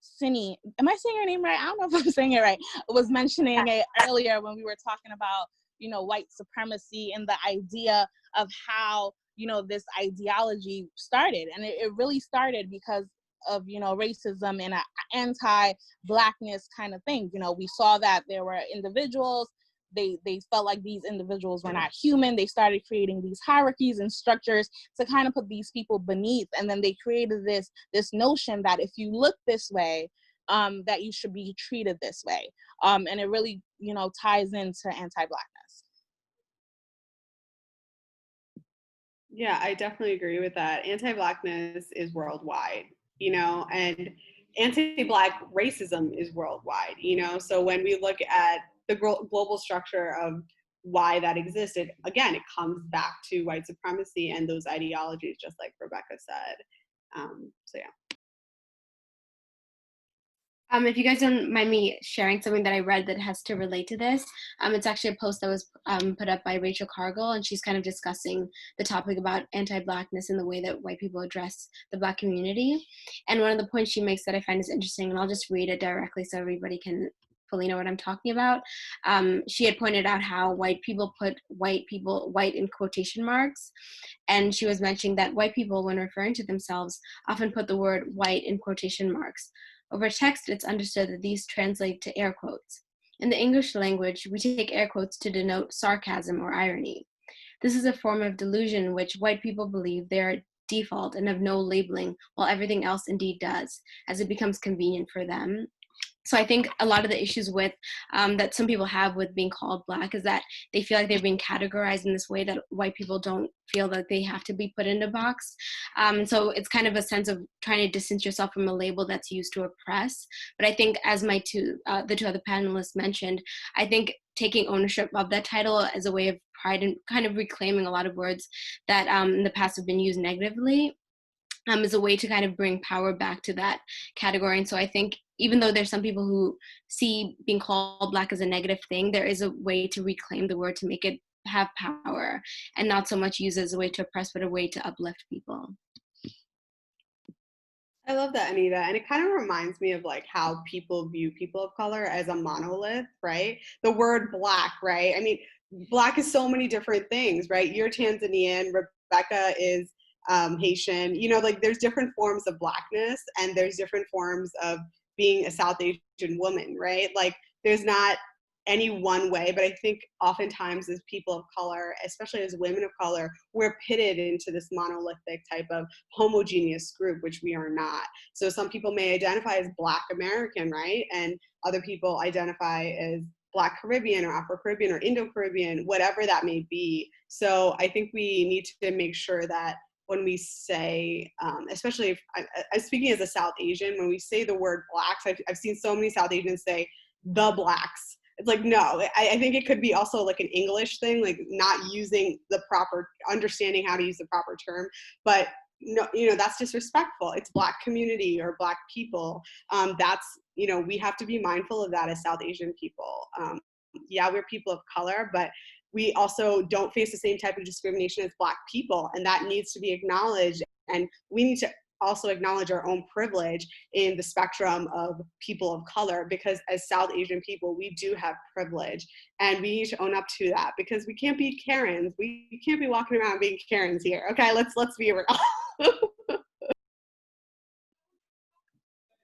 Cindy, am I saying your name right? I don't know if I'm saying it right. Was mentioning it earlier when we were talking about, white supremacy and the idea of how, this ideology started. And it really started because of, racism and an anti-blackness kind of thing. We saw that there were individuals, they felt like these individuals were not human. They started creating these hierarchies and structures to kind of put these people beneath. And then they created this notion that if you look this way, that you should be treated this way. And it really, ties into anti-blackness. Yeah, I definitely agree with that. Anti-blackness is worldwide, and anti-black racism is worldwide, So when we look at the global structure of why that existed, again, it comes back to white supremacy and those ideologies, just like Rebecca said. So yeah. If you guys don't mind me sharing something that I read that has to relate to this, it's actually a post that was put up by Rachel Cargill, and she's kind of discussing the topic about anti-Blackness and the way that white people address the Black community. And one of the points she makes that I find is interesting, and I'll just read it directly so everybody can fully know what I'm talking about. She had pointed out how white people put white in quotation marks, and she was mentioning that white people, when referring to themselves, often put the word white in quotation marks. Over text, it's understood that these translate to air quotes. In the English language, we take air quotes to denote sarcasm or irony. This is a form of delusion in which white people believe they are default and have no labeling, while everything else indeed does, as it becomes convenient for them. So I think a lot of the issues with that some people have with being called Black is that they feel like they're being categorized in this way that white people don't feel that they have to be put in a box. So it's kind of a sense of trying to distance yourself from a label that's used to oppress. But I think, as the two other panelists mentioned, I think taking ownership of that title as a way of pride and kind of reclaiming a lot of words that in the past have been used negatively is a way to kind of bring power back to that category. And so I think even though there's some people who see being called Black as a negative thing, there is a way to reclaim the word to make it have power and not so much use it as a way to oppress, but a way to uplift people. I love that, Anita. And it kind of reminds me of like how people view people of color as a monolith, right? The word Black, right? I mean, Black is so many different things, right? You're Tanzanian, Rebecca is Haitian, you know, like there's different forms of Blackness and there's different forms of being a South Asian woman, right? Like there's not any one way, but I think oftentimes as people of color, especially as women of color, we're pitted into this monolithic type of homogeneous group, which we are not. So some people may identify as Black American, right? And other people identify as Black Caribbean or Afro-Caribbean or Indo-Caribbean, whatever that may be. So I think we need to make sure that when we say, especially if I'm speaking as a South Asian, when we say the word Blacks, I've seen so many South Asians say the Blacks. It's like, no, I think it could be also like an English thing, like not using the proper, understanding how to use the proper term, but no, you know, that's disrespectful. It's Black community or Black people. That's, you know, we have to be mindful of that as South Asian people. Yeah, we're people of color, but we also don't face the same type of discrimination as Black people, and that needs to be acknowledged. And we need to also acknowledge our own privilege in the spectrum of people of color, because as South Asian people, we do have privilege, and we need to own up to that, because we can't be Karens. We can't be walking around being Karens here. Okay, let's be real.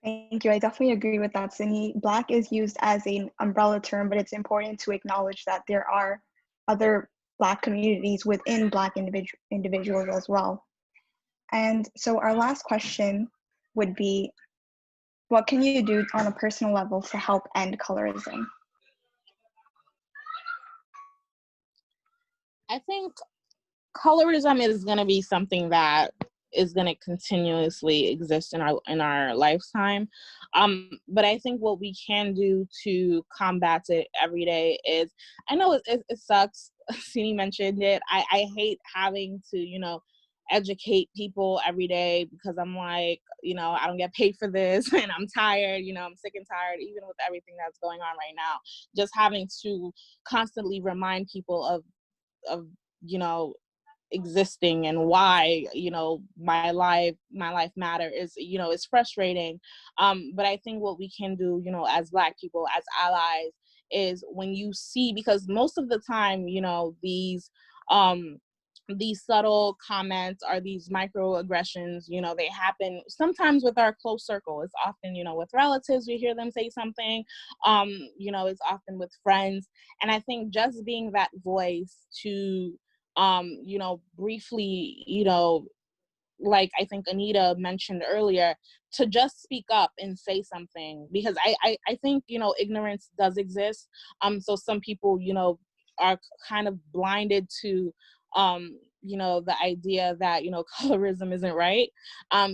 Thank you. I definitely agree with that, Sydney. Black is used as an umbrella term, but it's important to acknowledge that there are other Black communities within Black individuals as well. And so our last question would be, what can you do on a personal level to help end colorism? I think colorism is going to be something that is going to continuously exist in our lifetime. But I think what we can do to combat it every day is, I know it sucks. Sini mentioned it. I hate having to, you know, educate people every day, because I'm like, you know, I don't get paid for this and I'm tired, you know, I'm sick and tired, even with everything that's going on right now. Just having to constantly remind people of you know, existing and why, you know, my life matter is, you know, it's frustrating. But I think what we can do, you know, as Black people, as allies, is when you see, because most of the time, you know, these subtle comments or these microaggressions, you know, they happen sometimes with our close circle. It's often, you know, with relatives, we hear them say something, you know, it's often with friends. And I think just being that voice to you know, briefly, you know, like I think Anita mentioned earlier, to just speak up and say something, because I think, you know, ignorance does exist. So some people, you know, are kind of blinded to, you know, the idea that, you know, colorism isn't right.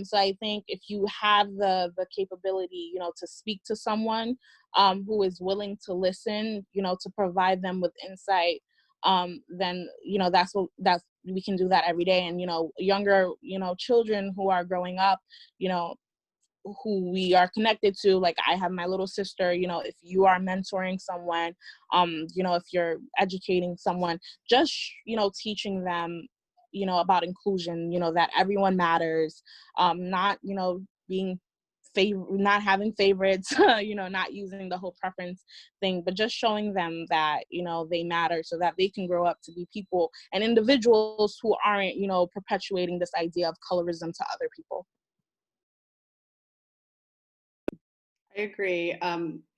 So I think if you have the capability, you know, to speak to someone who is willing to listen, you know, to provide them with insight, then, you know, that's we can do that every day. And, you know, younger, you know, children who are growing up, you know, who we are connected to. Like I have my little sister, you know, if you are mentoring someone, you know, if you're educating someone, just, you know, teaching them, you know, about inclusion, you know, that everyone matters, not, you know, being not having favorites, you know, not using the whole preference thing, but just showing them that, you know, they matter so that they can grow up to be people and individuals who aren't, you know, perpetuating this idea of colorism to other people. I agree.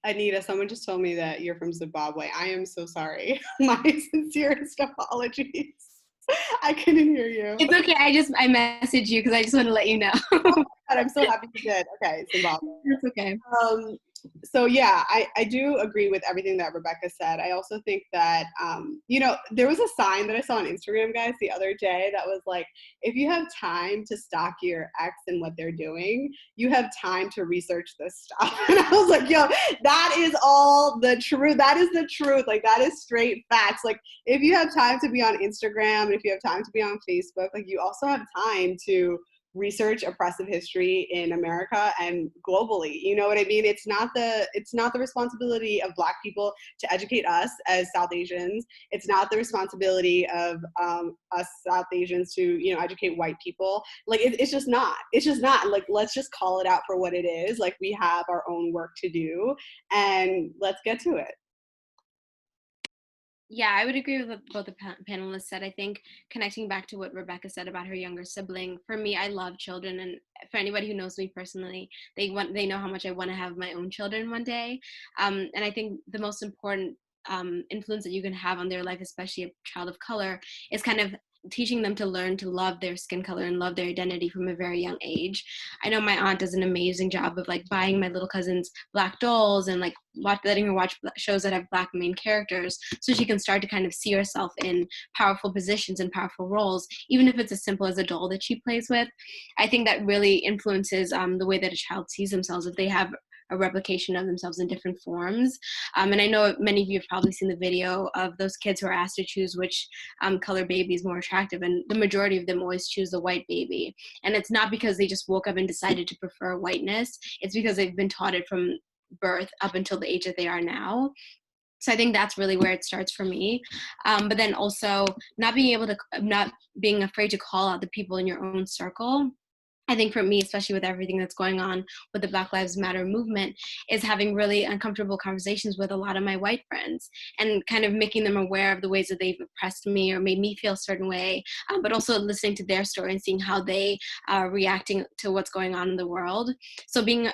Anita, someone just told me that you're from Zimbabwe. I am so sorry. My sincerest apologies. I couldn't hear you. It's okay. I messaged you because I just want to let you know. Oh my God, I'm so happy you did. Okay, Zimbabwe. That's okay. So yeah, I do agree with everything that Rebecca said. I also think that, you know, there was a sign that I saw on Instagram, guys, the other day that was like, if you have time to stalk your ex and what they're doing, you have time to research this stuff. And I was like, yo, that is all the truth. That is the truth. Like, that is straight facts. Like, if you have time to be on Instagram, and if you have time to be on Facebook, like, you also have time to research oppressive history in America and globally. You know what I mean? It's not the responsibility of Black people to educate us as South Asians. It's not the responsibility of us South Asians to, you know, educate white people. Like it's just not. It's just not. Like, let's just call it out for what it is. Like, we have our own work to do, and let's get to it. Yeah, I would agree with what both the panelists said. I think connecting back to what Rebecca said about her younger sibling, for me, I love children, and for anybody who knows me personally, they know how much I want to have my own children one day. And I think the most important influence that you can have on their life, especially a child of color, is kind of teaching them to learn to love their skin color and love their identity from a very young age. I know my aunt does an amazing job of like buying my little cousins Black dolls and like letting her watch shows that have Black main characters so she can start to kind of see herself in powerful positions and powerful roles, even if it's as simple as a doll that she plays with. I think that really influences the way that a child sees themselves if they have a replication of themselves in different forms. And I know many of you have probably seen the video of those kids who are asked to choose which color baby is more attractive, and the majority of them always choose the white baby. And it's not because they just woke up and decided to prefer whiteness, it's because they've been taught it from birth up until the age that they are now. So I think that's really where it starts for me. But then also not being afraid to call out the people in your own circle. I think for me, especially with everything that's going on with the Black Lives Matter movement, is having really uncomfortable conversations with a lot of my white friends and kind of making them aware of the ways that they've oppressed me or made me feel a certain way, but also listening to their story and seeing how they are reacting to what's going on in the world. So being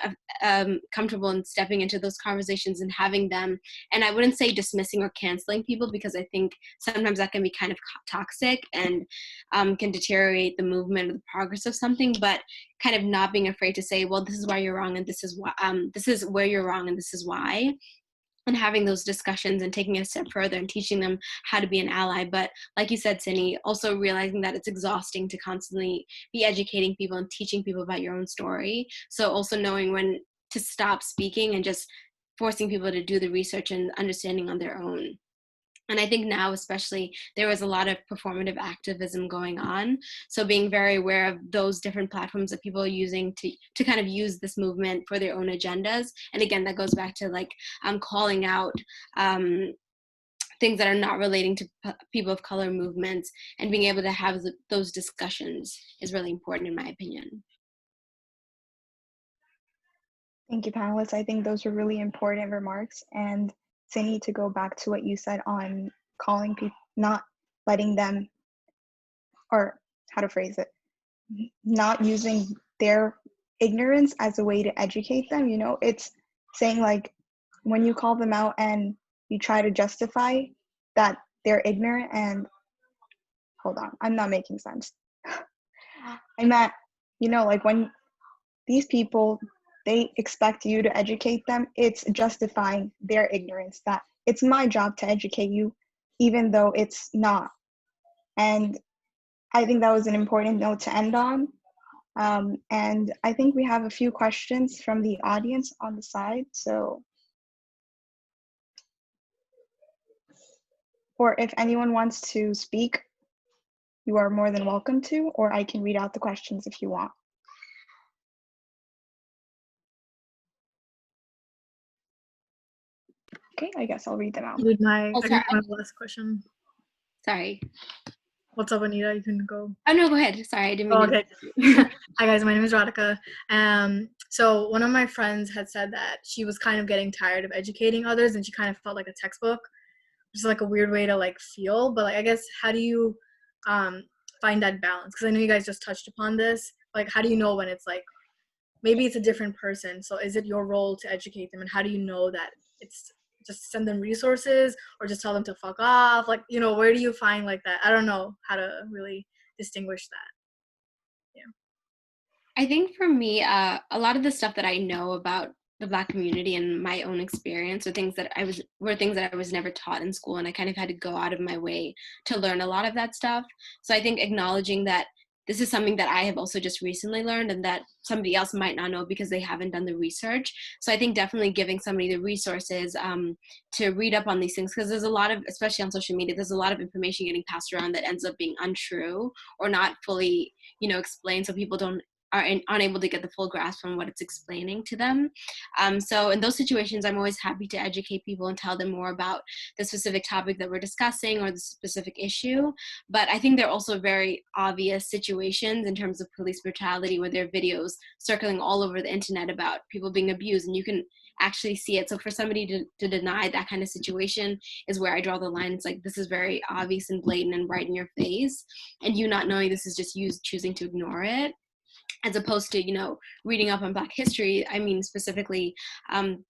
comfortable in stepping into those conversations and having them, and I wouldn't say dismissing or canceling people, because I think sometimes that can be kind of toxic and can deteriorate the movement or the progress of something, but kind of not being afraid to say, well, this is why you're wrong, and this is why, this is where you're wrong, and this is why, and having those discussions and taking it a step further and teaching them how to be an ally. But like you said, Cindy, also realizing that it's exhausting to constantly be educating people and teaching people about your own story. So also knowing when to stop speaking and just forcing people to do the research and understanding on their own. And I think now, especially, there was a lot of performative activism going on. So being very aware of those different platforms that people are using to kind of use this movement for their own agendas. And again, that goes back to like calling out things that are not relating to people of color movements, and being able to have those discussions is really important in my opinion. Thank you, panelists. I think those are really important remarks. And Cindy, to go back to what you said on calling people, not letting them, or how to phrase it, not using their ignorance as a way to educate them, you know, it's saying like when you call them out and you try to justify that they're ignorant and, hold on, I'm not making sense. I meant, you know, like when these people, they expect you to educate them, it's justifying their ignorance, that it's my job to educate you, even though it's not. And I think that was an important note to end on. And I think we have a few questions from the audience on the side. So, or if anyone wants to speak, you are more than welcome to, or I can read out the questions if you want. Okay, I guess I'll read them out. I can read my last question. Sorry. What's up, Anita? You can go. Oh, no, go ahead. Sorry, I didn't mean okay. Hi, guys. My name is Radhika. So one of my friends had said that she was kind of getting tired of educating others, and she kind of felt like a textbook, which is like a weird way to like feel. But like, I guess, how do you find that balance? Because I know you guys just touched upon this. Like, how do you know when it's like, maybe it's a different person? So is it your role to educate them? And how do you know that it's just send them resources or just tell them to fuck off? Like, you know, where do you find like that? I don't know how to really distinguish that. I think for me, a lot of the stuff that I know about the Black community and my own experience are things that I was never taught in school, and I kind of had to go out of my way to learn a lot of that stuff. So I think acknowledging that this is something that I have also just recently learned and that somebody else might not know because they haven't done the research. So I think definitely giving somebody the resources to read up on these things, because there's a lot of, especially on social media, there's a lot of information getting passed around that ends up being untrue or not fully, explained, so people are unable to get the full grasp on what it's explaining to them. So in those situations, I'm always happy to educate people and tell them more about the specific topic that we're discussing or the specific issue. But I think there are also very obvious situations in terms of police brutality where there are videos circling all over the internet about people being abused, and you can actually see it. So for somebody to deny that kind of situation is where I draw the line. It's like, this is very obvious and blatant and right in your face, and you not knowing this is just you choosing to ignore it, as opposed to, reading up on Black history. I mean, specifically,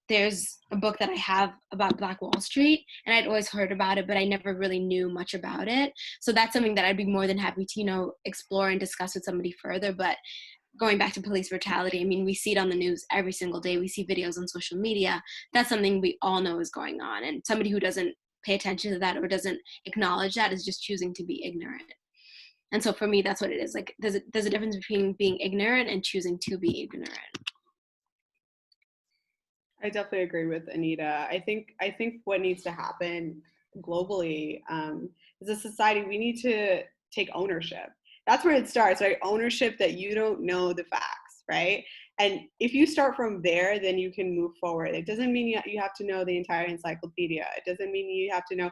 there's a book that I have about Black Wall Street, and I'd always heard about it, but I never really knew much about it. So that's something that I'd be more than happy to, explore and discuss with somebody further. But going back to police brutality, I mean, we see it on the news every single day. We see videos on social media. That's something we all know is going on. And somebody who doesn't pay attention to that or doesn't acknowledge that is just choosing to be ignorant. And so for me, that's what it is. Like, there's a difference between being ignorant and choosing to be ignorant. I definitely agree with Anita. I think what needs to happen globally as a society, we need to take ownership. That's where it starts, right? Ownership that you don't know the facts, right? And if you start from there, then you can move forward. It doesn't mean you have to know the entire encyclopedia. It doesn't mean you have to know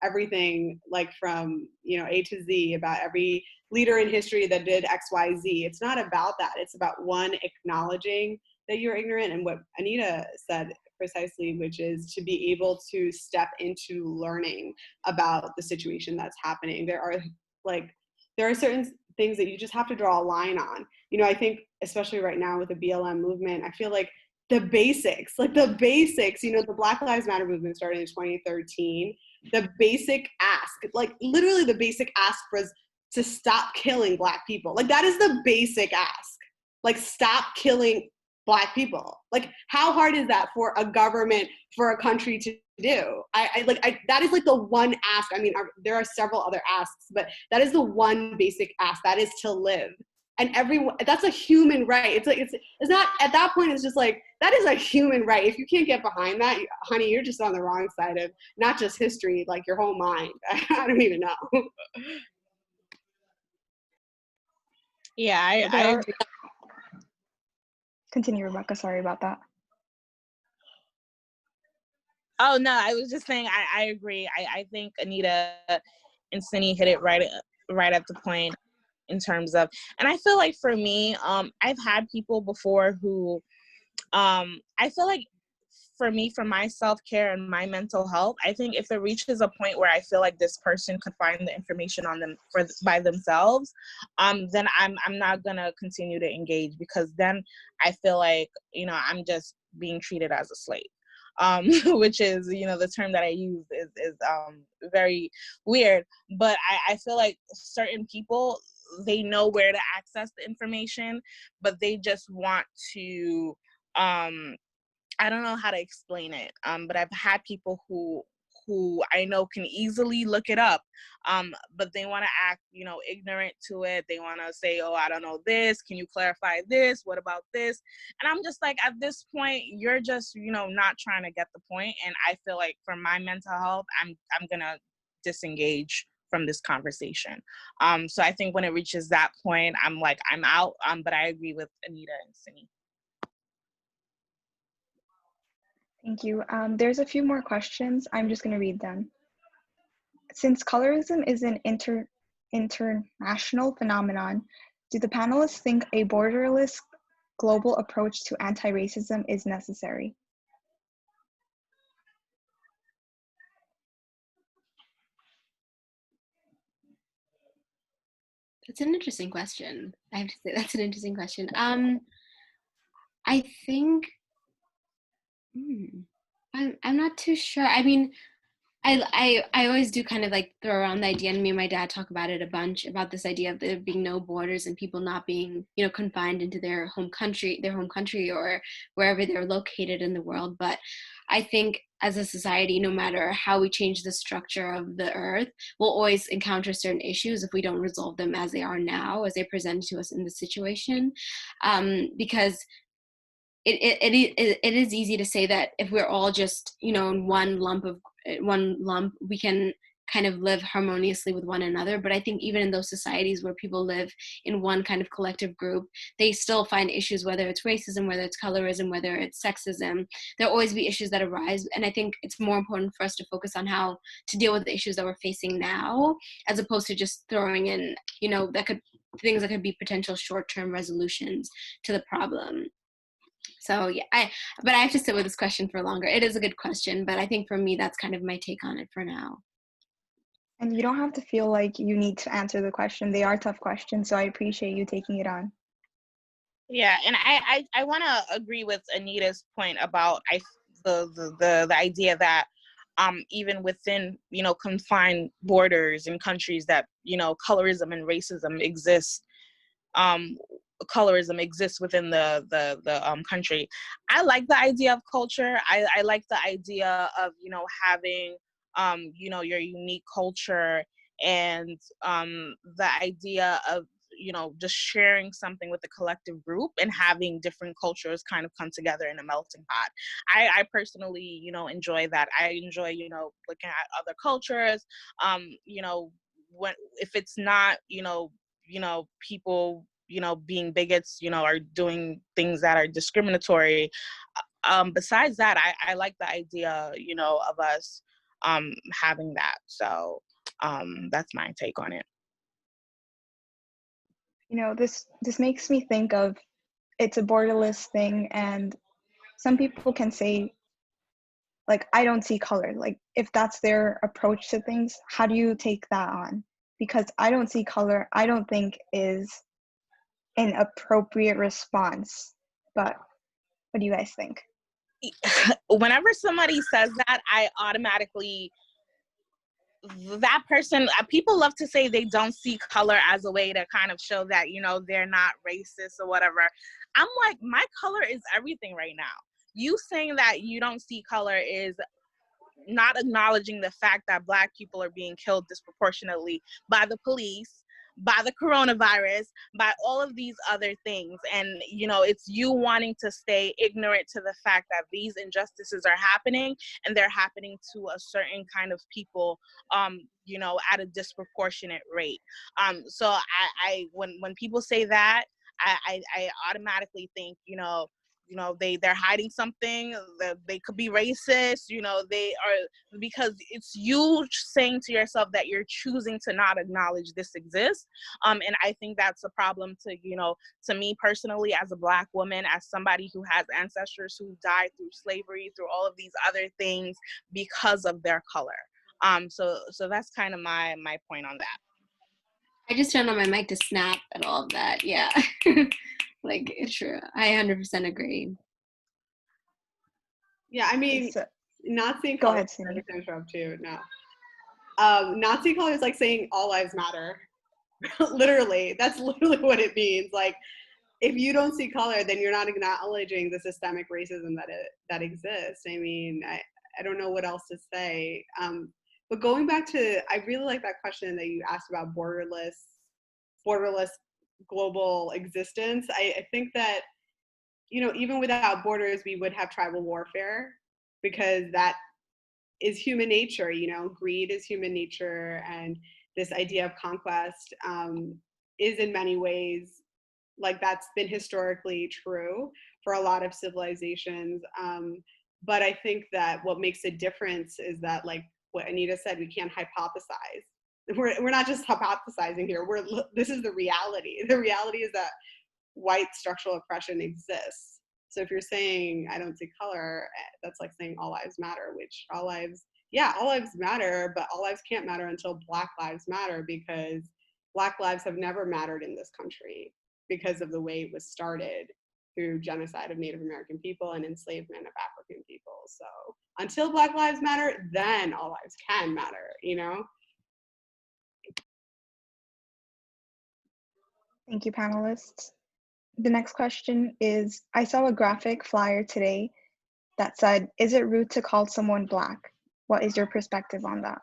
everything, like from A to Z, about every leader in history that did XYZ. It's not about that. It's about, one, acknowledging that you're ignorant, and what Anita said precisely, which is to be able to step into learning about the situation that's happening. There are certain things that you just have to draw a line on. I think especially right now with the BLM movement, I feel like the basics, the Black Lives Matter movement started in 2013. The basic ask, like literally the basic ask, was to stop killing Black people. Like, that is the basic ask. Like, stop killing Black people. Like, how hard is that for a government, for a country to do? That is like the one ask. I mean, there are several other asks, but that is the one basic ask. That is to live. And that's a human right. It's not, at that point, it's just like, that is a human right. If you can't get behind that, honey, you're just on the wrong side of not just history, like your whole mind. I don't even know. Yeah, I agree. Continue, Rebecca. Sorry about that. Oh, no, I was just saying, I agree. I think Anita and Cindy hit it right at the point in terms of, and I feel like for me, I've had people before who, I feel like for me, for my self-care and my mental health, I think if it reaches a point where I feel like this person could find the information on them by themselves, then I'm not gonna continue to engage, because then I feel like, I'm just being treated as a slave. Which is, the term that I use is very weird, but I feel like certain people, they know where to access the information, but they just want to, I don't know how to explain it, but I've had people who I know can easily look it up, but they want to act, ignorant to it. They want to say, oh, I don't know this. Can you clarify this? What about this? And I'm just like, at this point, you're just, not trying to get the point. And I feel like for my mental health, I'm going to disengage from this conversation. So I think when it reaches that point, I'm like, I'm out. But I agree with Anita and Cindy. Thank you. There's a few more questions. I'm just going to read them. Since colorism is an international phenomenon, do the panelists think a borderless global approach to anti-racism is necessary? That's an interesting question. I have to say that's an interesting question. I think I'm not too sure. I mean, I always do kind of like throw around the idea, and me and my dad talk about it a bunch, about this idea of there being no borders and people not being, you know, confined into their home country or wherever they're located in the world. But I think as a society, no matter how we change the structure of the earth, we'll always encounter certain issues if we don't resolve them as they are now, as they present to us in the situation. Because it is easy to say that if we're all just, you know, in one lump, we can kind of live harmoniously with one another. But I think even in those societies where people live in one kind of collective group, they still find issues, whether it's racism, whether it's colorism, whether it's sexism. There'll always be issues that arise, and I think it's more important for us to focus on how to deal with the issues that we're facing now, as opposed to just throwing in, you know, things that could be potential short-term resolutions to the problem. So yeah, but I have to sit with this question for longer. It is a good question, but I think for me, that's kind of my take on it for now. And you don't have to feel like you need to answer the question. They are tough questions, so I appreciate you taking it on. Yeah, and I want to agree with Anita's point about the idea that even within, you know, confined borders in countries that, you know, colorism and racism exist, colorism exists within the country. I like the idea of culture. I like the idea of, you know, having you know, your unique culture, and the idea of, you know, just sharing something with the collective group and having different cultures kind of come together in a melting pot. I personally, you know, enjoy that. I enjoy, you know, looking at other cultures, you know, when, if it's not, you know, people, you know, being bigots, you know, are doing things that are discriminatory. Besides that, I like the idea, you know, of us having that. So that's my take on it. You know, this makes me think of, it's a borderless thing, and some people can say, like, I don't see color. Like, if that's their approach to things, how do you take that on? Because I don't see color, I don't think is an appropriate response. But what do you guys think? Whenever somebody says that, I automatically, that person, people love to say they don't see color as a way to kind of show that, you know, they're not racist or whatever. I'm like, my color is everything right now. You saying that you don't see color is not acknowledging the fact that Black people are being killed disproportionately by the police, by the coronavirus, by all of these other things. And, you know, it's you wanting to stay ignorant to the fact that these injustices are happening, and they're happening to a certain kind of people, you know, at a disproportionate rate. So I when people say that, I automatically think, you know, they're hiding something, that they could be racist, you know, they are, because it's you saying to yourself that you're choosing to not acknowledge this exists. And I think that's a problem to, you know, to me personally, as a Black woman, as somebody who has ancestors who died through slavery, through all of these other things because of their color. So that's kind of my point on that. I just turned on my mic to snap at all of that. Yeah. Like, it's true. I 100% agree. Yeah, I mean, So, not seeing go color. ahead, Cindy. Too. No. Not seeing color is like saying all lives matter. Literally, that's literally what it means. Like, if you don't see color, then you're not acknowledging the systemic racism that exists. I mean, I don't know what else to say. But going back to, I really like that question that you asked about borderless global existence. I think that, you know, even without borders, we would have tribal warfare, because that is human nature. You know, greed is human nature, and this idea of conquest is in many ways, like, that's been historically true for a lot of civilizations. But I think that what makes a difference is that, like what Anita said, we can't hypothesize. We're not just hypothesizing here. This is the reality. The reality is that white structural oppression exists. So if you're saying I don't see color, that's like saying all lives matter, which all lives matter, but all lives can't matter until Black lives matter, because Black lives have never mattered in this country because of the way it was started through genocide of Native American people and enslavement of African people. So until Black lives matter, then all lives can matter, you know? Thank you, panelists. The next question is, I saw a graphic flyer today that said, is it rude to call someone Black? What is your perspective on that?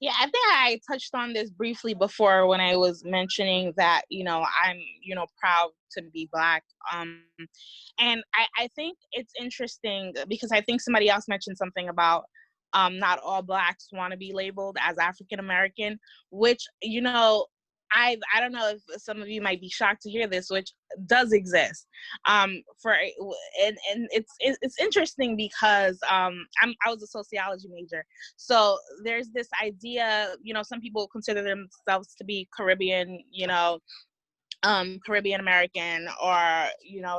Yeah, I think I touched on this briefly before when I was mentioning that, I'm, proud to be Black. And I think it's interesting because I think somebody else mentioned something about not all Blacks want to be labeled as African American, which, I don't know if some of you might be shocked to hear this, which does exist. And it's interesting because I was a sociology major, so there's this idea. Some people consider themselves to be Caribbean, Caribbean American, or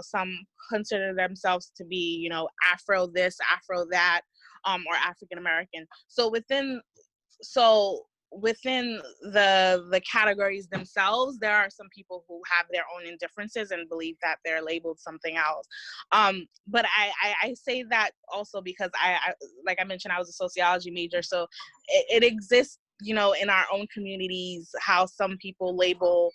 some consider themselves to be Afro this, Afro that, or African American. So within the categories themselves, there are some people who have their own indifferences and believe that they're labeled something else. But I say that also because I like I mentioned, I was a sociology major, so it exists, in our own communities, how some people label,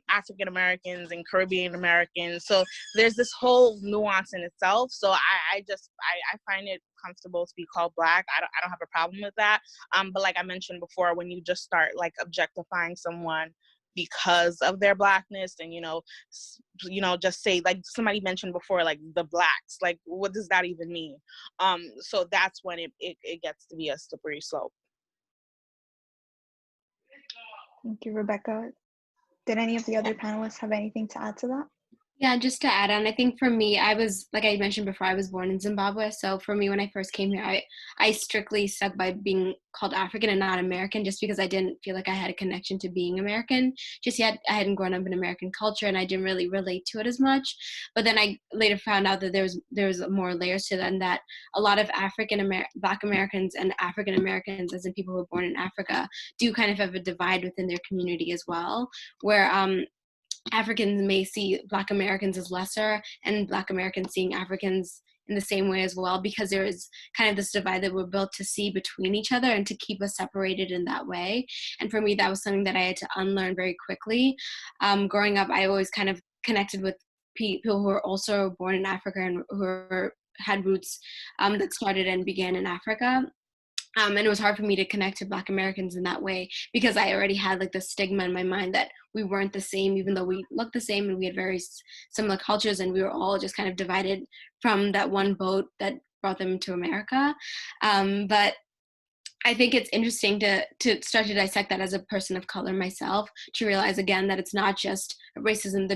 African Americans and Caribbean Americans. So there's this whole nuance in itself. So I find it comfortable to be called Black. I don't have a problem with that. But like I mentioned before, when you just start like objectifying someone because of their Blackness, and just say, like somebody mentioned before, like the Blacks, like what does that even mean? So that's when it gets to be a slippery slope. Thank you, Rebecca. Did any of the other panelists have anything to add to that? Yeah, just to add on, I think for me, I was, like I mentioned before, I was born in Zimbabwe. So for me, when I first came here, I strictly stuck by being called African and not American, just because I didn't feel like I had a connection to being American. Just yet, I hadn't grown up in American culture and I didn't really relate to it as much. But then I later found out that there was more layers to that, and that a lot of Black Americans and African Americans, as in people who were born in Africa, do kind of have a divide within their community as well, where Africans may see Black Americans as lesser, and Black Americans seeing Africans in the same way as well, because there is kind of this divide that we're built to see between each other and to keep us separated in that way. And for me, that was something that I had to unlearn very quickly. Growing up, I always kind of connected with people who were also born in Africa and who had roots that started and began in Africa. And it was hard for me to connect to Black Americans in that way, because I already had like the stigma in my mind that we weren't the same, even though we looked the same and we had very similar cultures, and we were all just kind of divided from that one boat that brought them to America. But I think it's interesting to start to dissect that as a person of color myself, to realize again that it's not just racism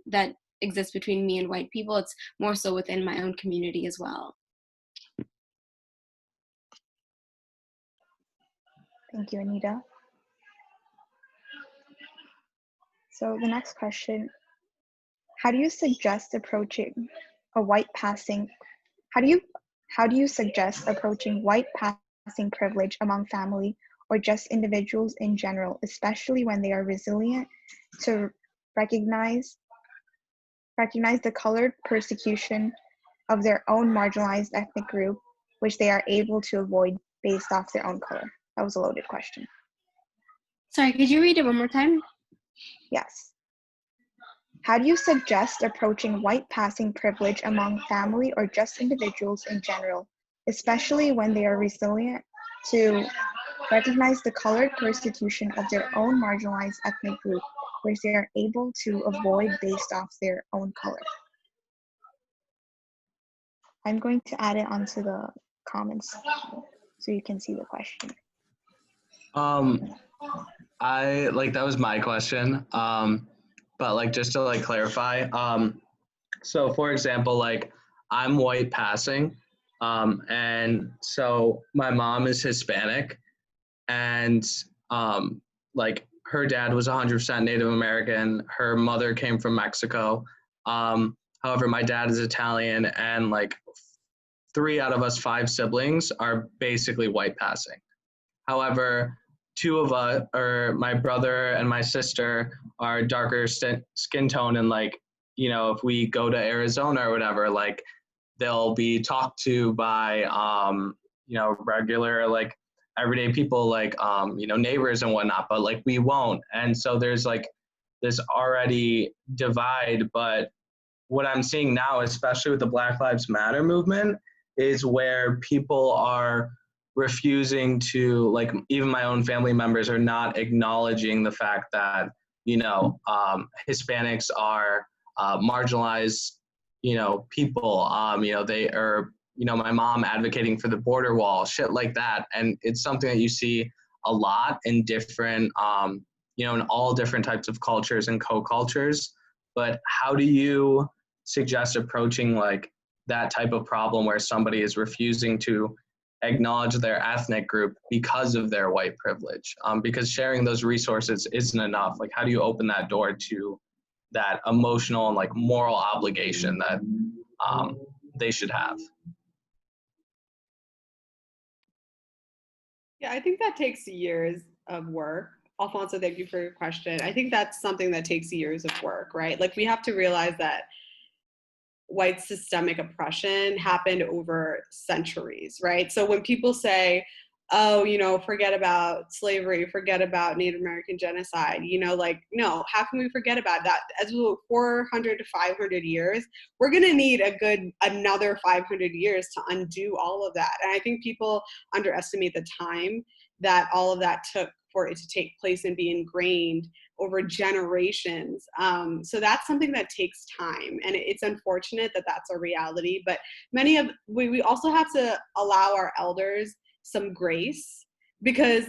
that exists between me and white people, it's more so within my own community as well. Thank you, Anita. So the next question, how do you suggest approaching white passing privilege among family or just individuals in general, especially when they are resilient to recognize the colored persecution of their own marginalized ethnic group, which they are able to avoid based off their own color? That was a loaded question. Sorry, could you read it one more time? Yes. How do you suggest approaching white passing privilege among family or just individuals in general, especially when they are resilient to recognize the colored persecution of their own marginalized ethnic group, which they are able to avoid based off their own color? I'm going to add it onto the comments so you can see the question. That was my question. but like just to like clarify, so for example, like I'm white passing, and so my mom is Hispanic, and like her dad was 100% Native American. Her mother came from Mexico. However, my dad is Italian, and like 3 out of us 5 siblings are basically white passing. However, 2 of us, or my brother and my sister, are darker skin tone, and like, if we go to Arizona or whatever, like they'll be talked to by regular like everyday people, like neighbors and whatnot, but like we won't. And so there's like this already divide. But what I'm seeing now, especially with the Black Lives Matter movement, is where people are refusing to, like, even my own family members are not acknowledging the fact that Hispanics are marginalized people. They are, my mom advocating for the border wall, shit like that. And it's something that you see a lot in different in all different types of cultures and co-cultures. But how do you suggest approaching like that type of problem where somebody is refusing to acknowledge their ethnic group because of their white privilege? Because sharing those resources isn't enough. Like, how do you open that door to that emotional and like moral obligation that they should have? Yeah, I think that takes years of work. Alfonso, thank you for your question. I think that's something that takes years of work, right? Like, we have to realize that white systemic oppression happened over centuries, right? So when people say, oh, forget about slavery, forget about Native American genocide, like, no, how can we forget about that? As we 400 to 500 years, we're going to need another 500 years to undo all of that. And I think people underestimate the time that all of that took for it to take place and be ingrained over generations. So that's something that takes time, and it's unfortunate that that's a reality. But we also have to allow our elders some grace, because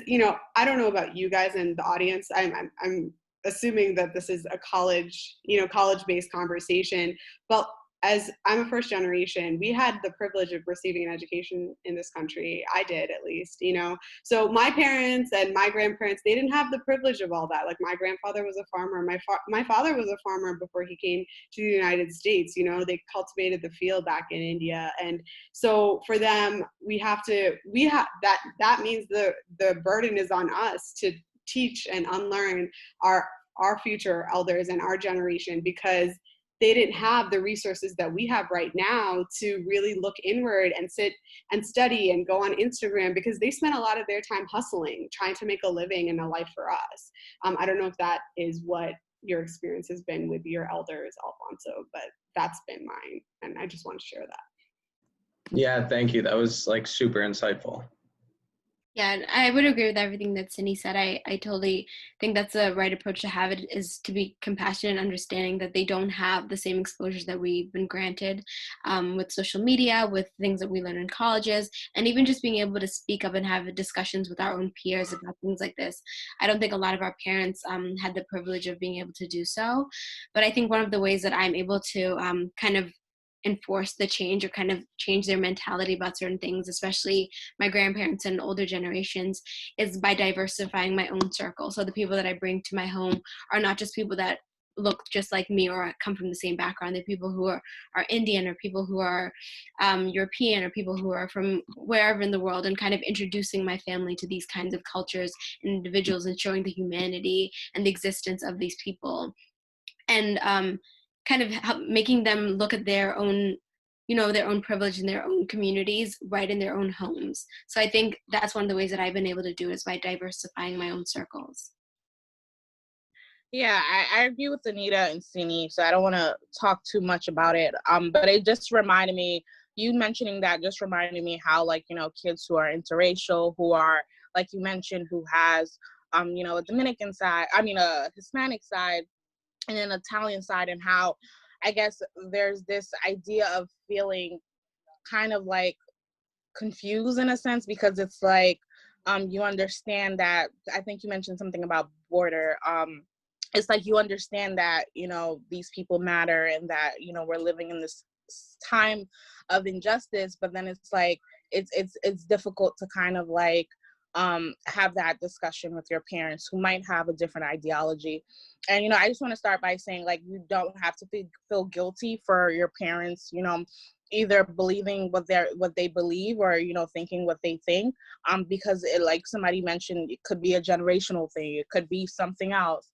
I don't know about you guys in the audience. I'm assuming that this is a college-based conversation, but as I'm a first generation, we had the privilege of receiving an education in this country. I did, at least, So my parents and my grandparents, they didn't have the privilege of all that. Like, my grandfather was a farmer. My father was a farmer before he came to the United States. They cultivated the field back in India. And so for them, that means the burden is on us to teach and unlearn our future elders and our generation, because they didn't have the resources that we have right now to really look inward and sit and study and go on Instagram, because they spent a lot of their time hustling, trying to make a living and a life for us. I don't know if that is what your experience has been with your elders, Alfonso, but that's been mine. And I just want to share that. Yeah, thank you. That was like super insightful. Yeah, I would agree with everything that Cindy said. I totally think that's the right approach to have, it is to be compassionate and understanding that they don't have the same exposures that we've been granted with social media, with things that we learn in colleges, and even just being able to speak up and have discussions with our own peers about things like this. I don't think a lot of our parents had the privilege of being able to do so, but I think one of the ways that I'm able to kind of enforce the change or kind of change their mentality about certain things, especially my grandparents and older generations, is by diversifying my own circle. So the people that I bring to my home are not just people that look just like me or come from the same background. They're people who are Indian, or people who are European, or people who are from wherever in the world, and kind of introducing my family to these kinds of cultures and individuals, and showing the humanity and the existence of these people. And kind of making them look at their own privilege in their own communities, right in their own homes. So I think that's one of the ways that I've been able to do, is by diversifying my own circles. Yeah, I agree with Anita and Sini, so I don't want to talk too much about it. But it just reminded me, you mentioning that just reminded me how, like, kids who are interracial, who are, like you mentioned, who has, a Dominican side, a Hispanic side, and an Italian side, and how I guess there's this idea of feeling kind of like confused in a sense, because it's like you understand that, I think you mentioned something about border, it's like you understand that, you know, these people matter and that, you know, we're living in this time of injustice, but then it's like it's difficult to kind of like have that discussion with your parents who might have a different ideology. And, you know, I just want to start by saying, like, you don't have to feel guilty for your parents, you know, either believing what they believe or, you know, thinking what they think, because it, like somebody mentioned, it could be a generational thing, it could be something else.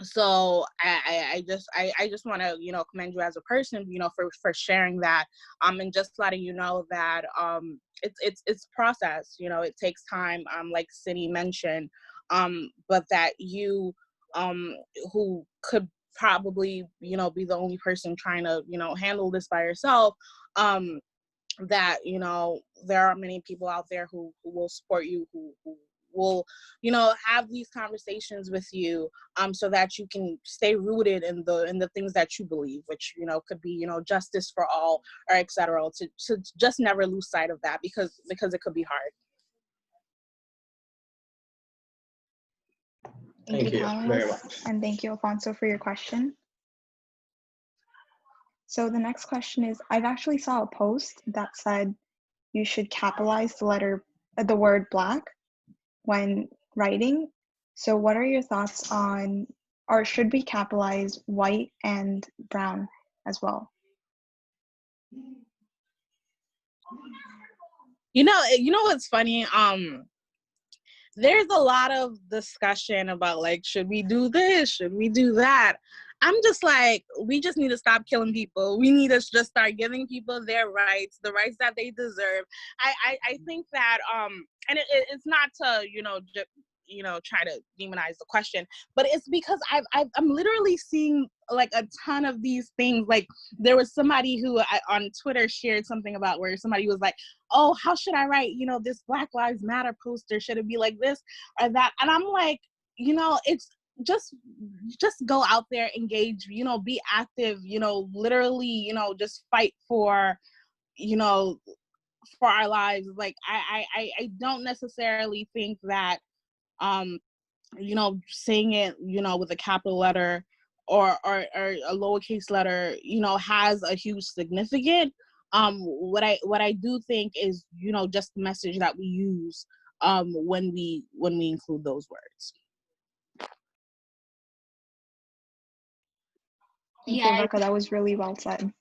So I just want to, you know, commend you as a person, you know, for sharing that, and just letting you know that it's process, you know, it takes time, like Cindy mentioned, but that you who could probably, you know, be the only person trying to, you know, handle this by yourself, that, you know, there are many people out there who will support you, who will, you know, have these conversations with you, so that you can stay rooted in the things that you believe, which, you know, could be, you know, justice for all, or etc. To just never lose sight of that, because it could be hard. Thank you, very much. And thank you, Alfonso, for your question. So the next question is, I've actually saw a post that said you should capitalize the word Black when writing. So what are your thoughts on, or should we capitalize white and brown as well? You know what's funny? There's a lot of discussion about, like, should we do this? Should we do that? I'm just like, we just need to stop killing people. We need to just start giving people their rights, the rights that they deserve. I think that, and it's not to, you know, try to demonize the question, but it's because I'm literally seeing like a ton of these things. Like, there was somebody who on Twitter shared something about where somebody was like, oh, how should I write, you know, this Black Lives Matter poster? Should it be like this or that? And I'm like, you know, it's just go out there, engage, you know, be active, you know, literally, you know, just fight for, you know, for our lives. Like, I don't necessarily think that, you know, saying it, you know, with a capital letter or a lowercase letter, you know, has a huge significance. What I do think is, you know, just the message that we use when we include those words. Thank you, Rebecca. That was really well said.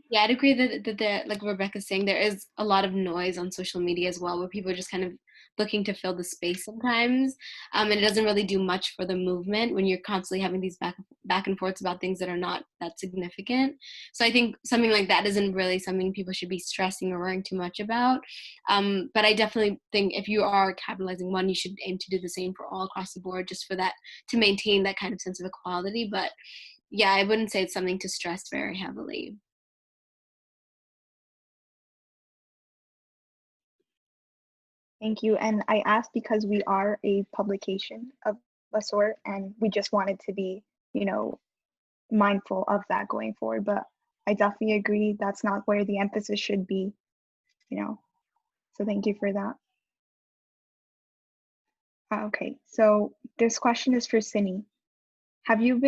Yeah, I'd agree that like Rebecca's saying, there is a lot of noise on social media as well, where people are just kind of looking to fill the space sometimes, and it doesn't really do much for the movement when you're constantly having these back and forths about things that are not that significant. So I think something like that isn't really something people should be stressing or worrying too much about. But I definitely think if you are capitalizing one, you should aim to do the same for all across the board, just for that, to maintain that kind of sense of equality. But yeah, I wouldn't say it's something to stress very heavily. Thank you. And I asked because we are a publication of a sort, and we just wanted to be, you know, mindful of that going forward. But I definitely agree that's not where the emphasis should be, you know. So thank you for that. Okay, so this question is for Cindy. Have you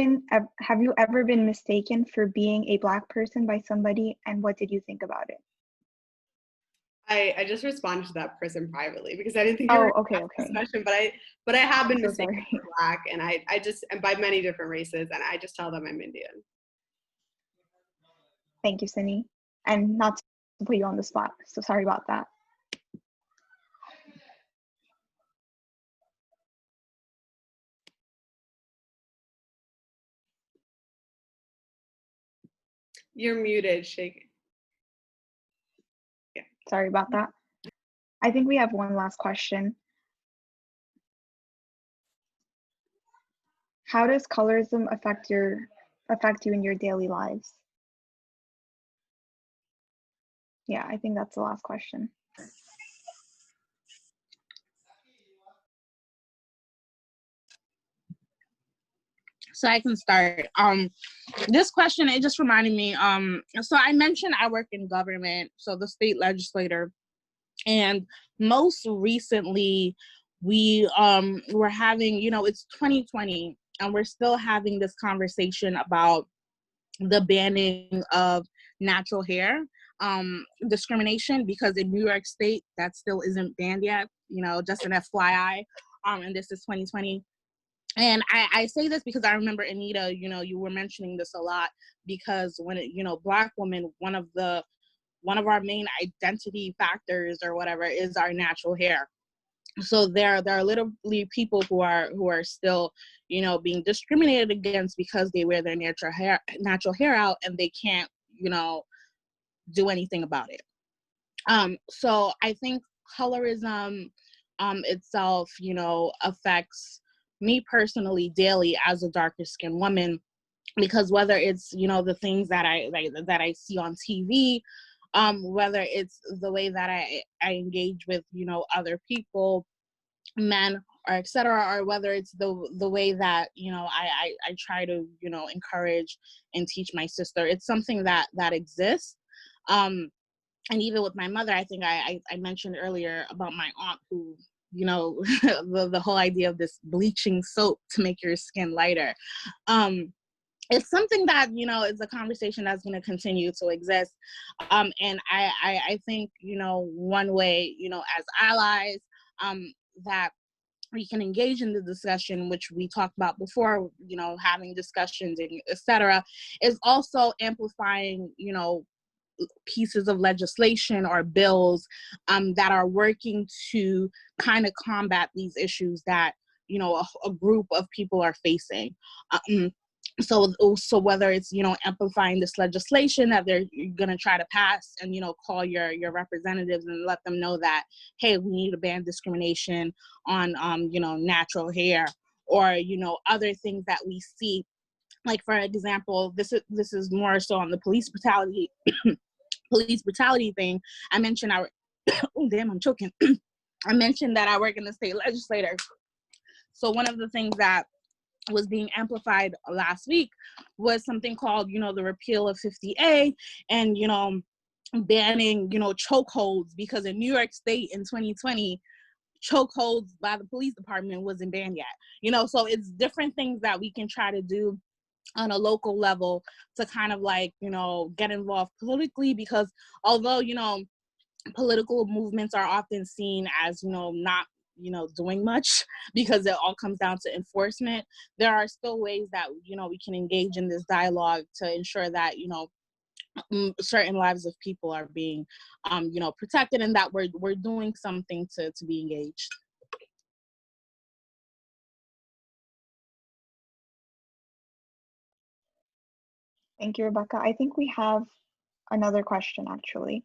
ever been mistaken for being a Black person by somebody, and what did you think about it? I just responded to that person privately because I didn't think okay. this question, but I have been mistaken sorry. for Black, and I just, and by many different races, and I just tell them I'm Indian. Thank you, Cindy. And not to put you on the spot, so sorry about that. You're muted, Shake. Yeah. Sorry about that. I think we have one last question. How does colorism affect you in your daily lives? Yeah, I think that's the last question. So I can start. This question, it just reminded me. So I mentioned I work in government, so the state legislator, and most recently we were having, you know, it's 2020, and we're still having this conversation about the banning of natural hair discrimination, because in New York State that still isn't banned yet, just an FYI. And this is 2020. And I say this because I remember, Anita, you were mentioning this a lot, because when Black women, one of our main identity factors or whatever is our natural hair. So there are literally people who are still, being discriminated against because they wear their natural hair out, and they can't, do anything about it. So I think colorism itself, affects me personally daily as a darker skinned woman, because whether it's, the things that I see on TV, whether it's the way that I engage with, other people, men, or etc., or whether it's the way that I try to encourage and teach my sister, it's something that exists. And even with my mother, I think I mentioned earlier about my aunt who, the whole idea of this bleaching soap to make your skin lighter. It's something that, is a conversation that's going to continue to exist. And I think, one way, as allies, that we can engage in the discussion, which we talked about before, having discussions and etc., is also amplifying, pieces of legislation or bills that are working to kind of combat these issues that, a group of people are facing. So whether it's, amplifying this legislation that they're going to try to pass, and, call your representatives and let them know that, hey, we need to ban discrimination on, natural hair, or, other things that we see. Like, for example, this is more so on the police brutality thing. I mentioned oh damn, I'm choking. I mentioned that I work in the state legislature. So one of the things that was being amplified last week was something called, the repeal of 50A, and, banning, chokeholds, because in New York State in 2020, chokeholds by the police department wasn't banned yet. So it's different things that we can try to do on a local level to kind of like, get involved politically, because although, political movements are often seen as, not, doing much, because it all comes down to enforcement, there are still ways that, we can engage in this dialogue to ensure that, certain lives of people are being, protected, and that we're doing something to be engaged. Thank you, Rebecca. I think we have another question, actually.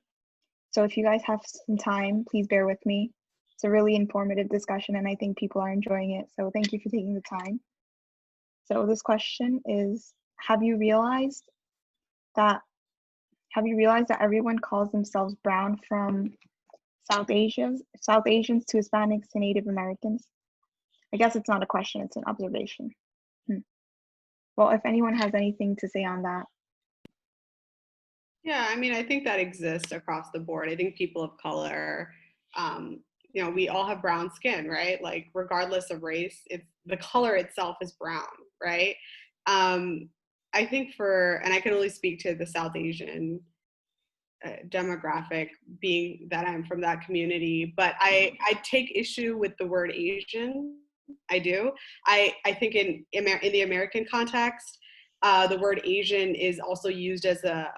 So if you guys have some time, please bear with me. It's a really informative discussion, and I think people are enjoying it. So thank you for taking the time. So this question is, have you realized that everyone calls themselves brown, from South Asians to Hispanics to Native Americans? I guess it's not a question, it's an observation. Well, if anyone has anything to say on that. Yeah, I mean, I think that exists across the board. I think people of color, we all have brown skin, right? Like, regardless of race, it's the color itself is brown, right? I think and I can only speak to the South Asian demographic, being that I'm from that community, but I take issue with the word Asian. I do. I think in the American context, the word Asian is also used as a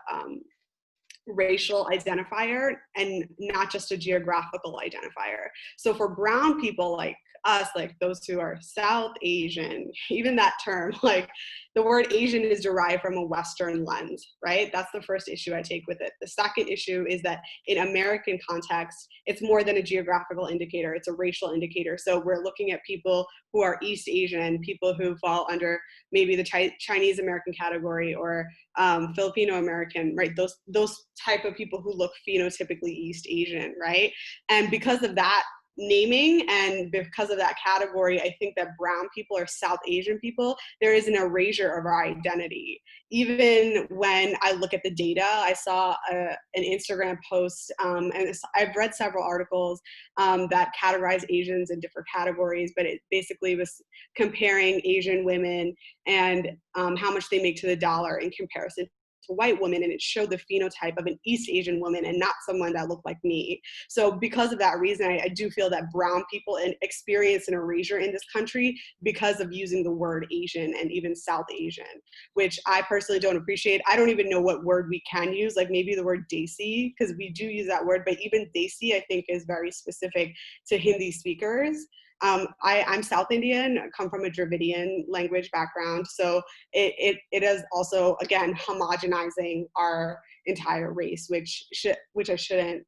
racial identifier and not just a geographical identifier. So for brown people like us, like those who are South Asian, even that term, like the word Asian is derived from a Western lens, right? That's the first issue I take with it. The second issue is that in American context, it's more than a geographical indicator, it's a racial indicator. So we're looking at people who are East Asian, people who fall under maybe the Chinese American category, or Filipino American, right? Those type of people who look phenotypically East Asian, right? And because of that, naming, and because of that category, I think that brown people or South Asian people, there is an erasure of our identity. Even when I look at the data, I saw an Instagram post, and I've read several articles that categorize Asians in different categories, but it basically was comparing Asian women and how much they make to the dollar in comparison to white women, and it showed the phenotype of an East Asian woman and not someone that looked like me. So because of that reason, I do feel that brown people experience an erasure in this country because of using the word Asian and even South Asian, which I personally don't appreciate. I don't even know what word we can use, like maybe the word Desi, because we do use that word, but even Desi I think is very specific to Hindi speakers. I'm South Indian, I come from a Dravidian language background, so it is also, again, homogenizing our entire race, which shouldn't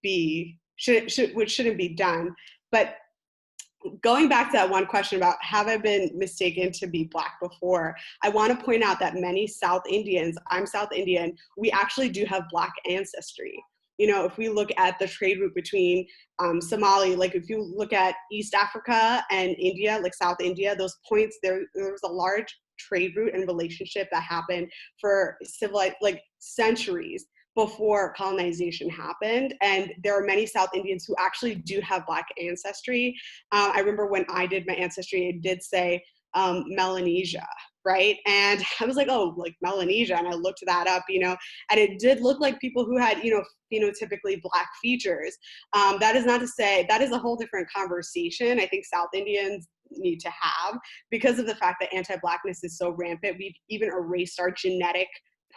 be done. But going back to that one question about have I been mistaken to be Black before, I want to point out that many South Indians, I'm South Indian, we actually do have Black ancestry. You know, if we look at the trade route between Somali, like if you look at East Africa and India, like South India, those points, there was a large trade route and relationship that happened for like centuries before colonization happened. And there are many South Indians who actually do have Black ancestry. I remember when I did my ancestry, it did say Melanesia, right? And I was like, oh, like Melanesia. And I looked that up, you know, and it did look like people who had, you know, phenotypically Black features. That is not to say, that is a whole different conversation I think South Indians need to have, because of the fact that anti-Blackness is so rampant. We've even erased our genetic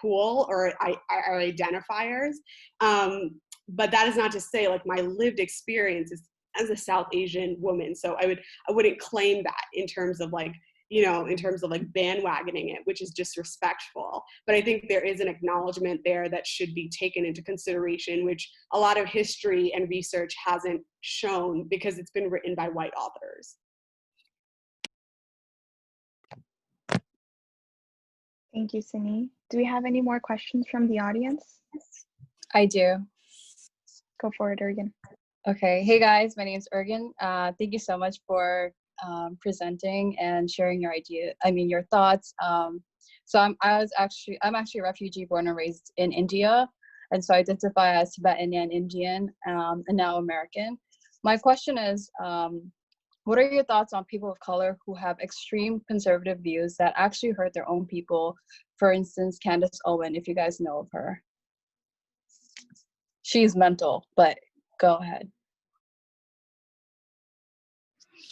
pool or our identifiers. But that is not to say, like, my lived experience is as a South Asian woman. So I wouldn't claim that in terms of like, you know, in terms of like bandwagoning it, which is disrespectful. But I think there is an acknowledgement there that should be taken into consideration, which a lot of history and research hasn't shown because it's been written by white authors. Thank you, Sini. Do we have any more questions from the audience? I do. Go for it, Ergen. Okay. Hey guys, my name is Ergen. Thank you so much for presenting and sharing your thoughts. So I'm actually a refugee born and raised in India, and so I identify as Tibetan and Indian, and now American. My question is, what are your thoughts on people of color who have extreme conservative views that actually hurt their own people? For instance, Candace Owen, if you guys know of her. She's mental, but go ahead.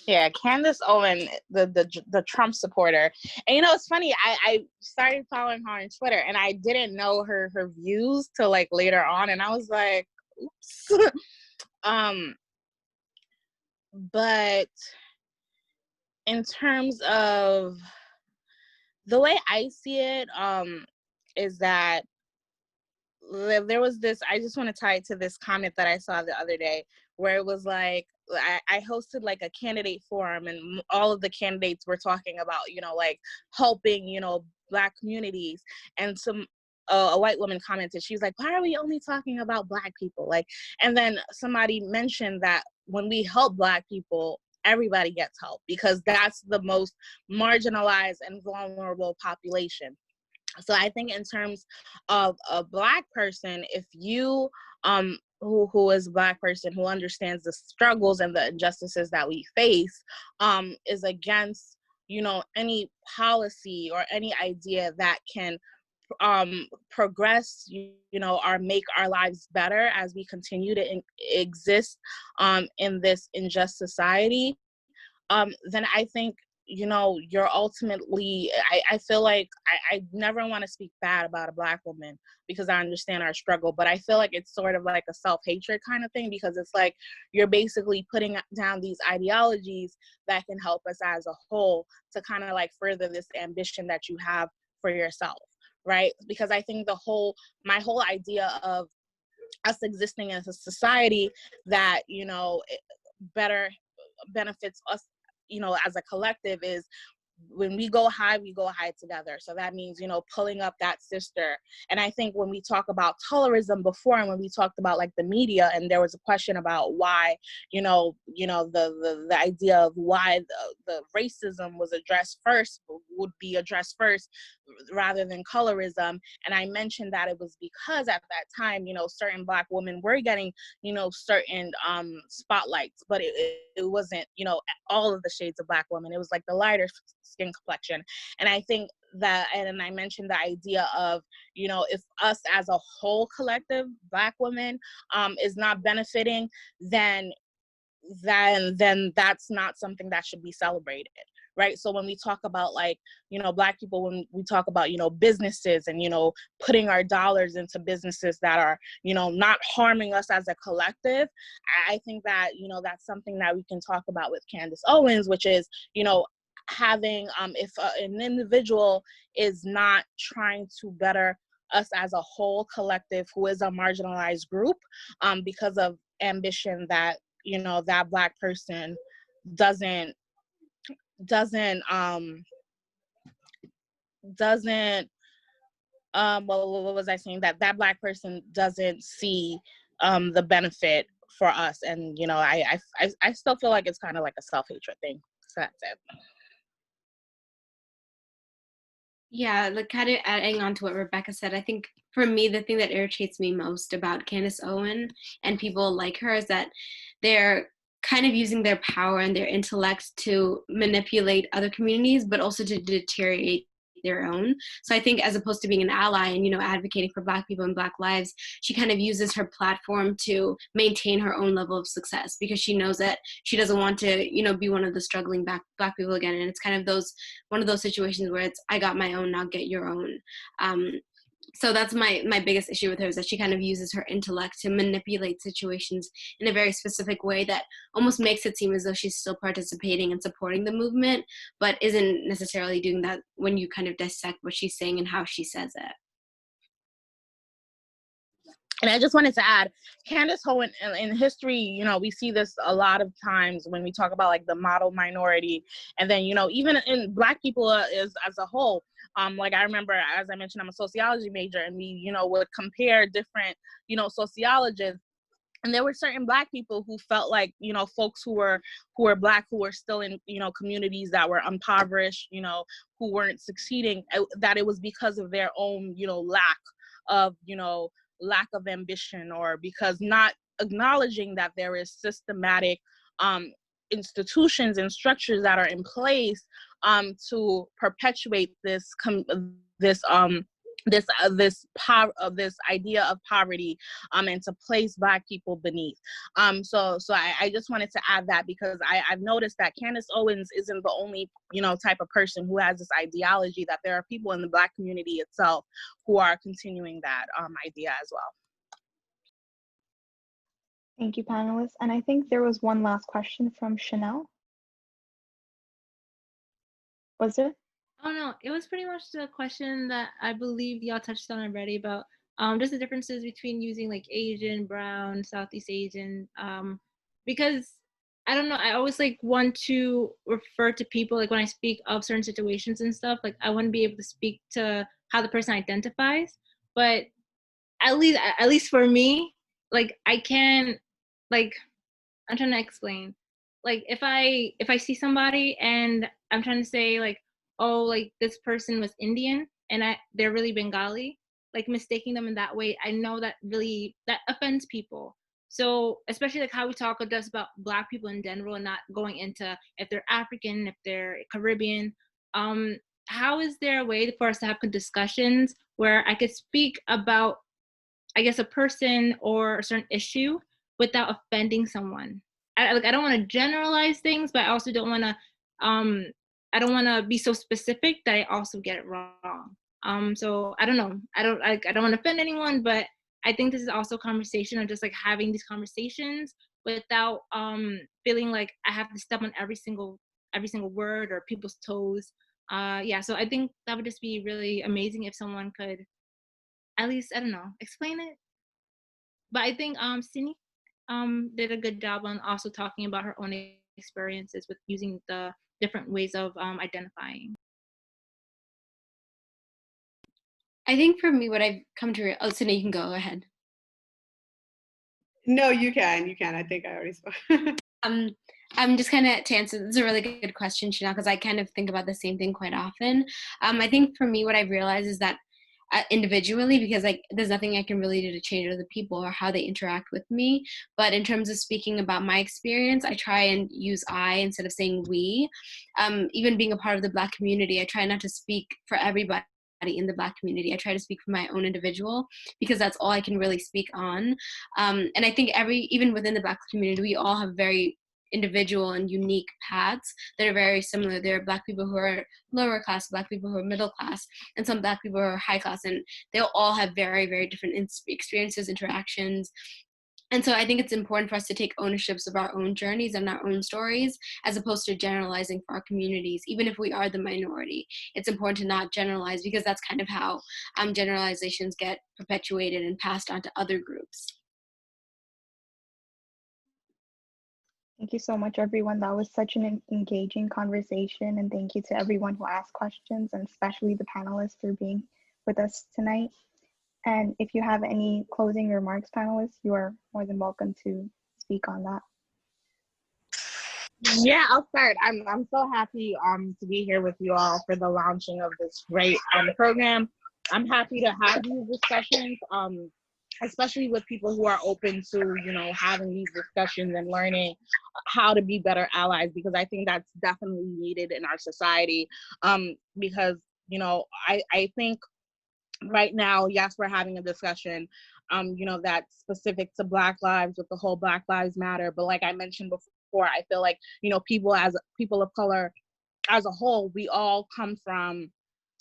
Yeah, Candace Owen, the Trump supporter. And you know, it's funny, I started following her on Twitter and I didn't know her views till like later on, and I was like, oops. But in terms of the way I see it, is that there was this, I just want to tie it to this comment that I saw the other day where it was like, I hosted like a candidate forum and all of the candidates were talking about, you know, like helping, you know, Black communities, and a white woman commented, she was like, why are we only talking about Black people? Like, and then somebody mentioned that when we help Black people, everybody gets help because that's the most marginalized and vulnerable population. So I think in terms of a Black person, if you who is a Black person who understands the struggles and the injustices that we face, is against, you know, any policy or any idea that can progress, you know, or make our lives better as we continue to exist in this unjust society, then I think, you know, you're ultimately, I feel like I never want to speak bad about a Black woman because I understand our struggle, but I feel like it's sort of like a self-hatred kind of thing, because it's like you're basically putting down these ideologies that can help us as a whole to kind of like further this ambition that you have for yourself, right? Because I think my whole idea of us existing as a society that, you know, better benefits us, you know, as a collective, is when we go high together. So that means, pulling up that sister. And I think when we talk about colorism before, and when we talked about like the media, and there was a question about why, the idea of why the racism was would be addressed first rather than colorism. And I mentioned that it was because at that time, certain Black women were getting, certain spotlights, but it wasn't, all of the shades of Black women. It was like the lighter skin complexion. And I think that, and I mentioned the idea of, if us as a whole collective Black women is not benefiting, then that's not something that should be celebrated, right? So when we talk about like, Black people, when we talk about, businesses and, putting our dollars into businesses that are, not harming us as a collective, I think that, that's something that we can talk about with Candace Owens, which is, having, if an individual is not trying to better us as a whole collective who is a marginalized group, because of ambition that, that Black person doesn't well, what was I saying, that Black person doesn't see the benefit for us. And I still feel like it's kind of like a self-hatred thing. So that's it. Yeah, like kind of adding on to what Rebecca said, I think for me, the thing that irritates me most about Candace Owen and people like her is that they're kind of using their power and their intellect to manipulate other communities, but also to deteriorate their own. So I think as opposed to being an ally and, advocating for Black people and Black lives, she kind of uses her platform to maintain her own level of success because she knows that she doesn't want to, be one of the struggling Black people again. And it's kind of one of those situations where it's, I got my own, now get your own. So that's my biggest issue with her, is that she kind of uses her intellect to manipulate situations in a very specific way that almost makes it seem as though she's still participating and supporting the movement, but isn't necessarily doing that when you kind of dissect what she's saying and how she says it. And I just wanted to add, Candace Owen, in history, we see this a lot of times when we talk about like the model minority, and then, even in Black people as a whole. Like I remember, as I mentioned, I'm a sociology major, and we, would compare different, sociologists. And there were certain Black people who felt like, folks who were Black, who were still in, communities that were impoverished, who weren't succeeding, that it was because of their own, lack of ambition, or because not acknowledging that there is systematic institutions and structures that are in place to perpetuate this idea of poverty, and to place Black people beneath. So I just wanted to add that, because I've noticed that Candace Owens isn't the only, type of person who has this ideology, that there are people in the Black community itself who are continuing that idea as well. Thank you, panelists. And I think there was one last question from Chanel. Was there? Oh no, it was pretty much the question that I believe y'all touched on already about just the differences between using like Asian, brown, Southeast Asian, because I don't know, I always like want to refer to people, like when I speak of certain situations and stuff, like I want to be able to speak to how the person identifies, but at least for me, like I can, like, I'm trying to explain. Like if I see somebody and I'm trying to say like, oh, like this person was Indian and they're really Bengali, like mistaking them in that way, I know that really that offends people. So especially like how we talk just about Black people in general and not going into if they're African, if they're Caribbean. How is there a way for us to have good discussions where I could speak about, I guess, a person or a certain issue without offending someone? I don't want to generalize things, but I also don't want to I don't want to be so specific that I also get it wrong. So I don't know. I don't want to offend anyone, but I think this is also a conversation of just like having these conversations without feeling like I have to step on every single word or people's toes. Yeah, so I think that would just be really amazing if someone could at least, I don't know, explain it. But I think Sini did a good job on also talking about her own experiences with using the different ways of identifying. I think for me, what I've come to, oh, Sydney, you can go ahead. No, you can. I think I already spoke. I'm just kind of to answer. This is a really good question, Chanel, because I kind of think about the same thing quite often. I think for me, what I've realized is that individually, because like there's nothing I can really do to change other people or how they interact with me. But in terms of speaking about my experience, I try and use I instead of saying we. Even being a part of the Black community, I try not to speak for everybody in the Black community. I try to speak for my own individual because that's all I can really speak on. And I think even within the Black community, we all have very individual and unique paths that are very similar. There are Black people who are lower class, Black people who are middle class, and some Black people who are high class, and they'll all have very, very different experiences, interactions. And so I think it's important for us to take ownerships of our own journeys and our own stories, as opposed to generalizing for our communities, even if we are the minority. It's important to not generalize because that's kind of how generalizations get perpetuated and passed on to other groups. Thank you so much, everyone. That was such an engaging conversation. And thank you to everyone who asked questions, and especially the panelists for being with us tonight. And if you have any closing remarks, panelists, you are more than welcome to speak on that. Yeah, I'll start. I'm so happy to be here with you all for the launching of this great program. I'm happy to have these discussions, especially with people who are open to, you know, having these discussions and learning how to be better allies, because I think that's definitely needed in our society. Because, you know, I think right now, yes, we're having a discussion, you know, that's specific to Black lives with the whole Black Lives Matter. But like I mentioned before, I feel like, you know, people of color as a whole, we all come from,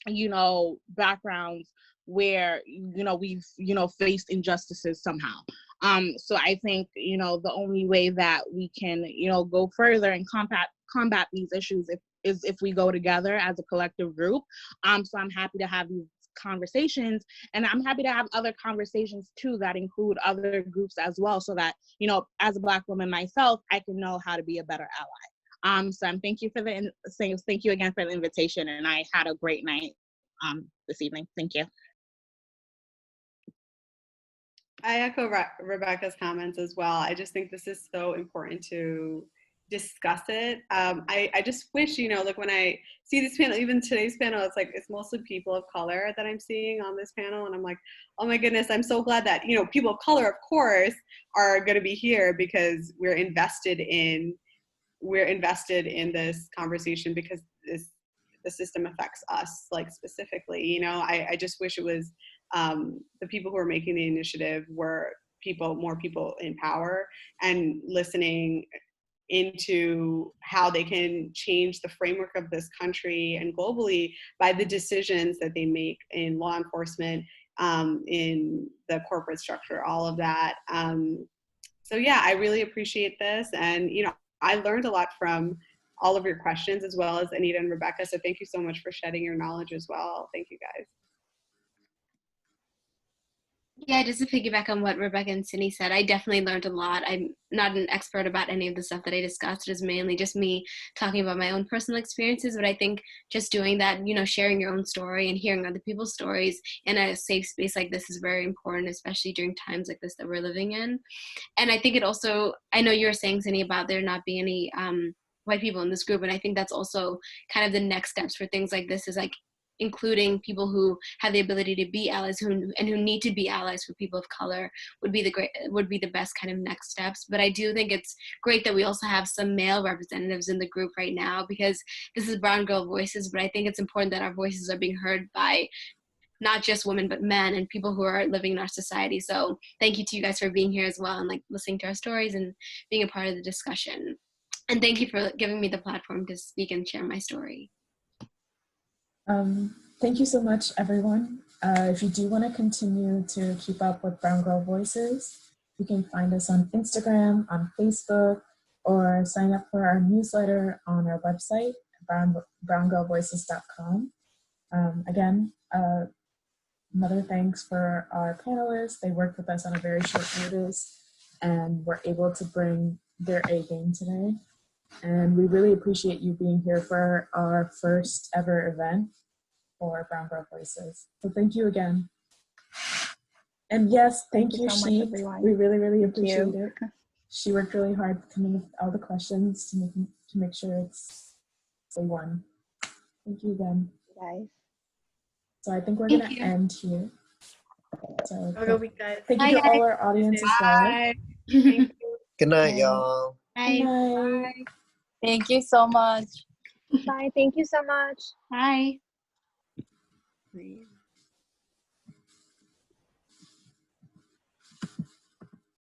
you know, backgrounds where, you know, we've, you know, faced injustices somehow. So I think, you know, the only way that we can, you know, go further and combat these issues is if we go together as a collective group. So I'm happy to have these conversations, and I'm happy to have other conversations too that include other groups as well, so that, you know, as a Black woman myself, I can know how to be a better ally. So thank you again for the invitation, and I had a great night this evening. Thank you. I echo Rebecca's comments as well. I just think this is so important to discuss it. I just wish, you know, like when I see this panel, even today's panel, it's mostly people of color that I'm seeing on this panel. And I'm like, oh my goodness, I'm so glad that, you know, people of color, of course, are going to be here because we're invested in this conversation, because the system affects us, like, specifically. You know, I just wish it was the people who are making the initiative were more people in power and listening into how they can change the framework of this country and globally by the decisions that they make in law enforcement, in the corporate structure, all of that. So yeah, I really appreciate this. And, you know, I learned a lot from all of your questions, as well as Anita and Rebecca. So thank you so much for shedding your knowledge as well. Thank you, guys. Yeah, just to piggyback on what Rebecca and Sydney said, I definitely learned a lot. I'm not an expert about any of the stuff that I discussed. It is mainly just me talking about my own personal experiences. But I think just doing that, you know, sharing your own story and hearing other people's stories in a safe space like this is very important, especially during times like this that we're living in. And I think it also, I know you were saying, Sydney, about there not being any white people in this group. And I think that's also kind of the next steps for things like this, is like including people who have the ability to be allies who need to be allies for people of color would be the best kind of next steps. But I do think it's great that we also have some male representatives in the group right now, because this is Brown Girl Voices, but I think it's important that our voices are being heard by not just women, but men and people who are living in our society. So thank you to you guys for being here as well, and like listening to our stories and being a part of the discussion. And thank you for giving me the platform to speak and share my story. Thank you so much, everyone. If you do want to continue to keep up with Brown Girl Voices, you can find us on Instagram, on Facebook, or sign up for our newsletter on our website, browngirlvoices.com. Again, another thanks for our panelists. They worked with us on a very short notice and were able to bring their A game today. And we really appreciate you being here for our first ever event for Brown Girl Voices. So thank you again. And yes, thank you, so much, Sheik. everyone. We really, really Thank appreciate you. it. She worked really hard coming up with all the questions to make sure it's day one. Thank you again. Guys. So I think we're gonna end here. So Have a good week, guys. thank you to all our audience as well. Bye. Thank you. Good night, y'all. Good night. Thank you so much. Bye. Thank you so much. Bye. Please.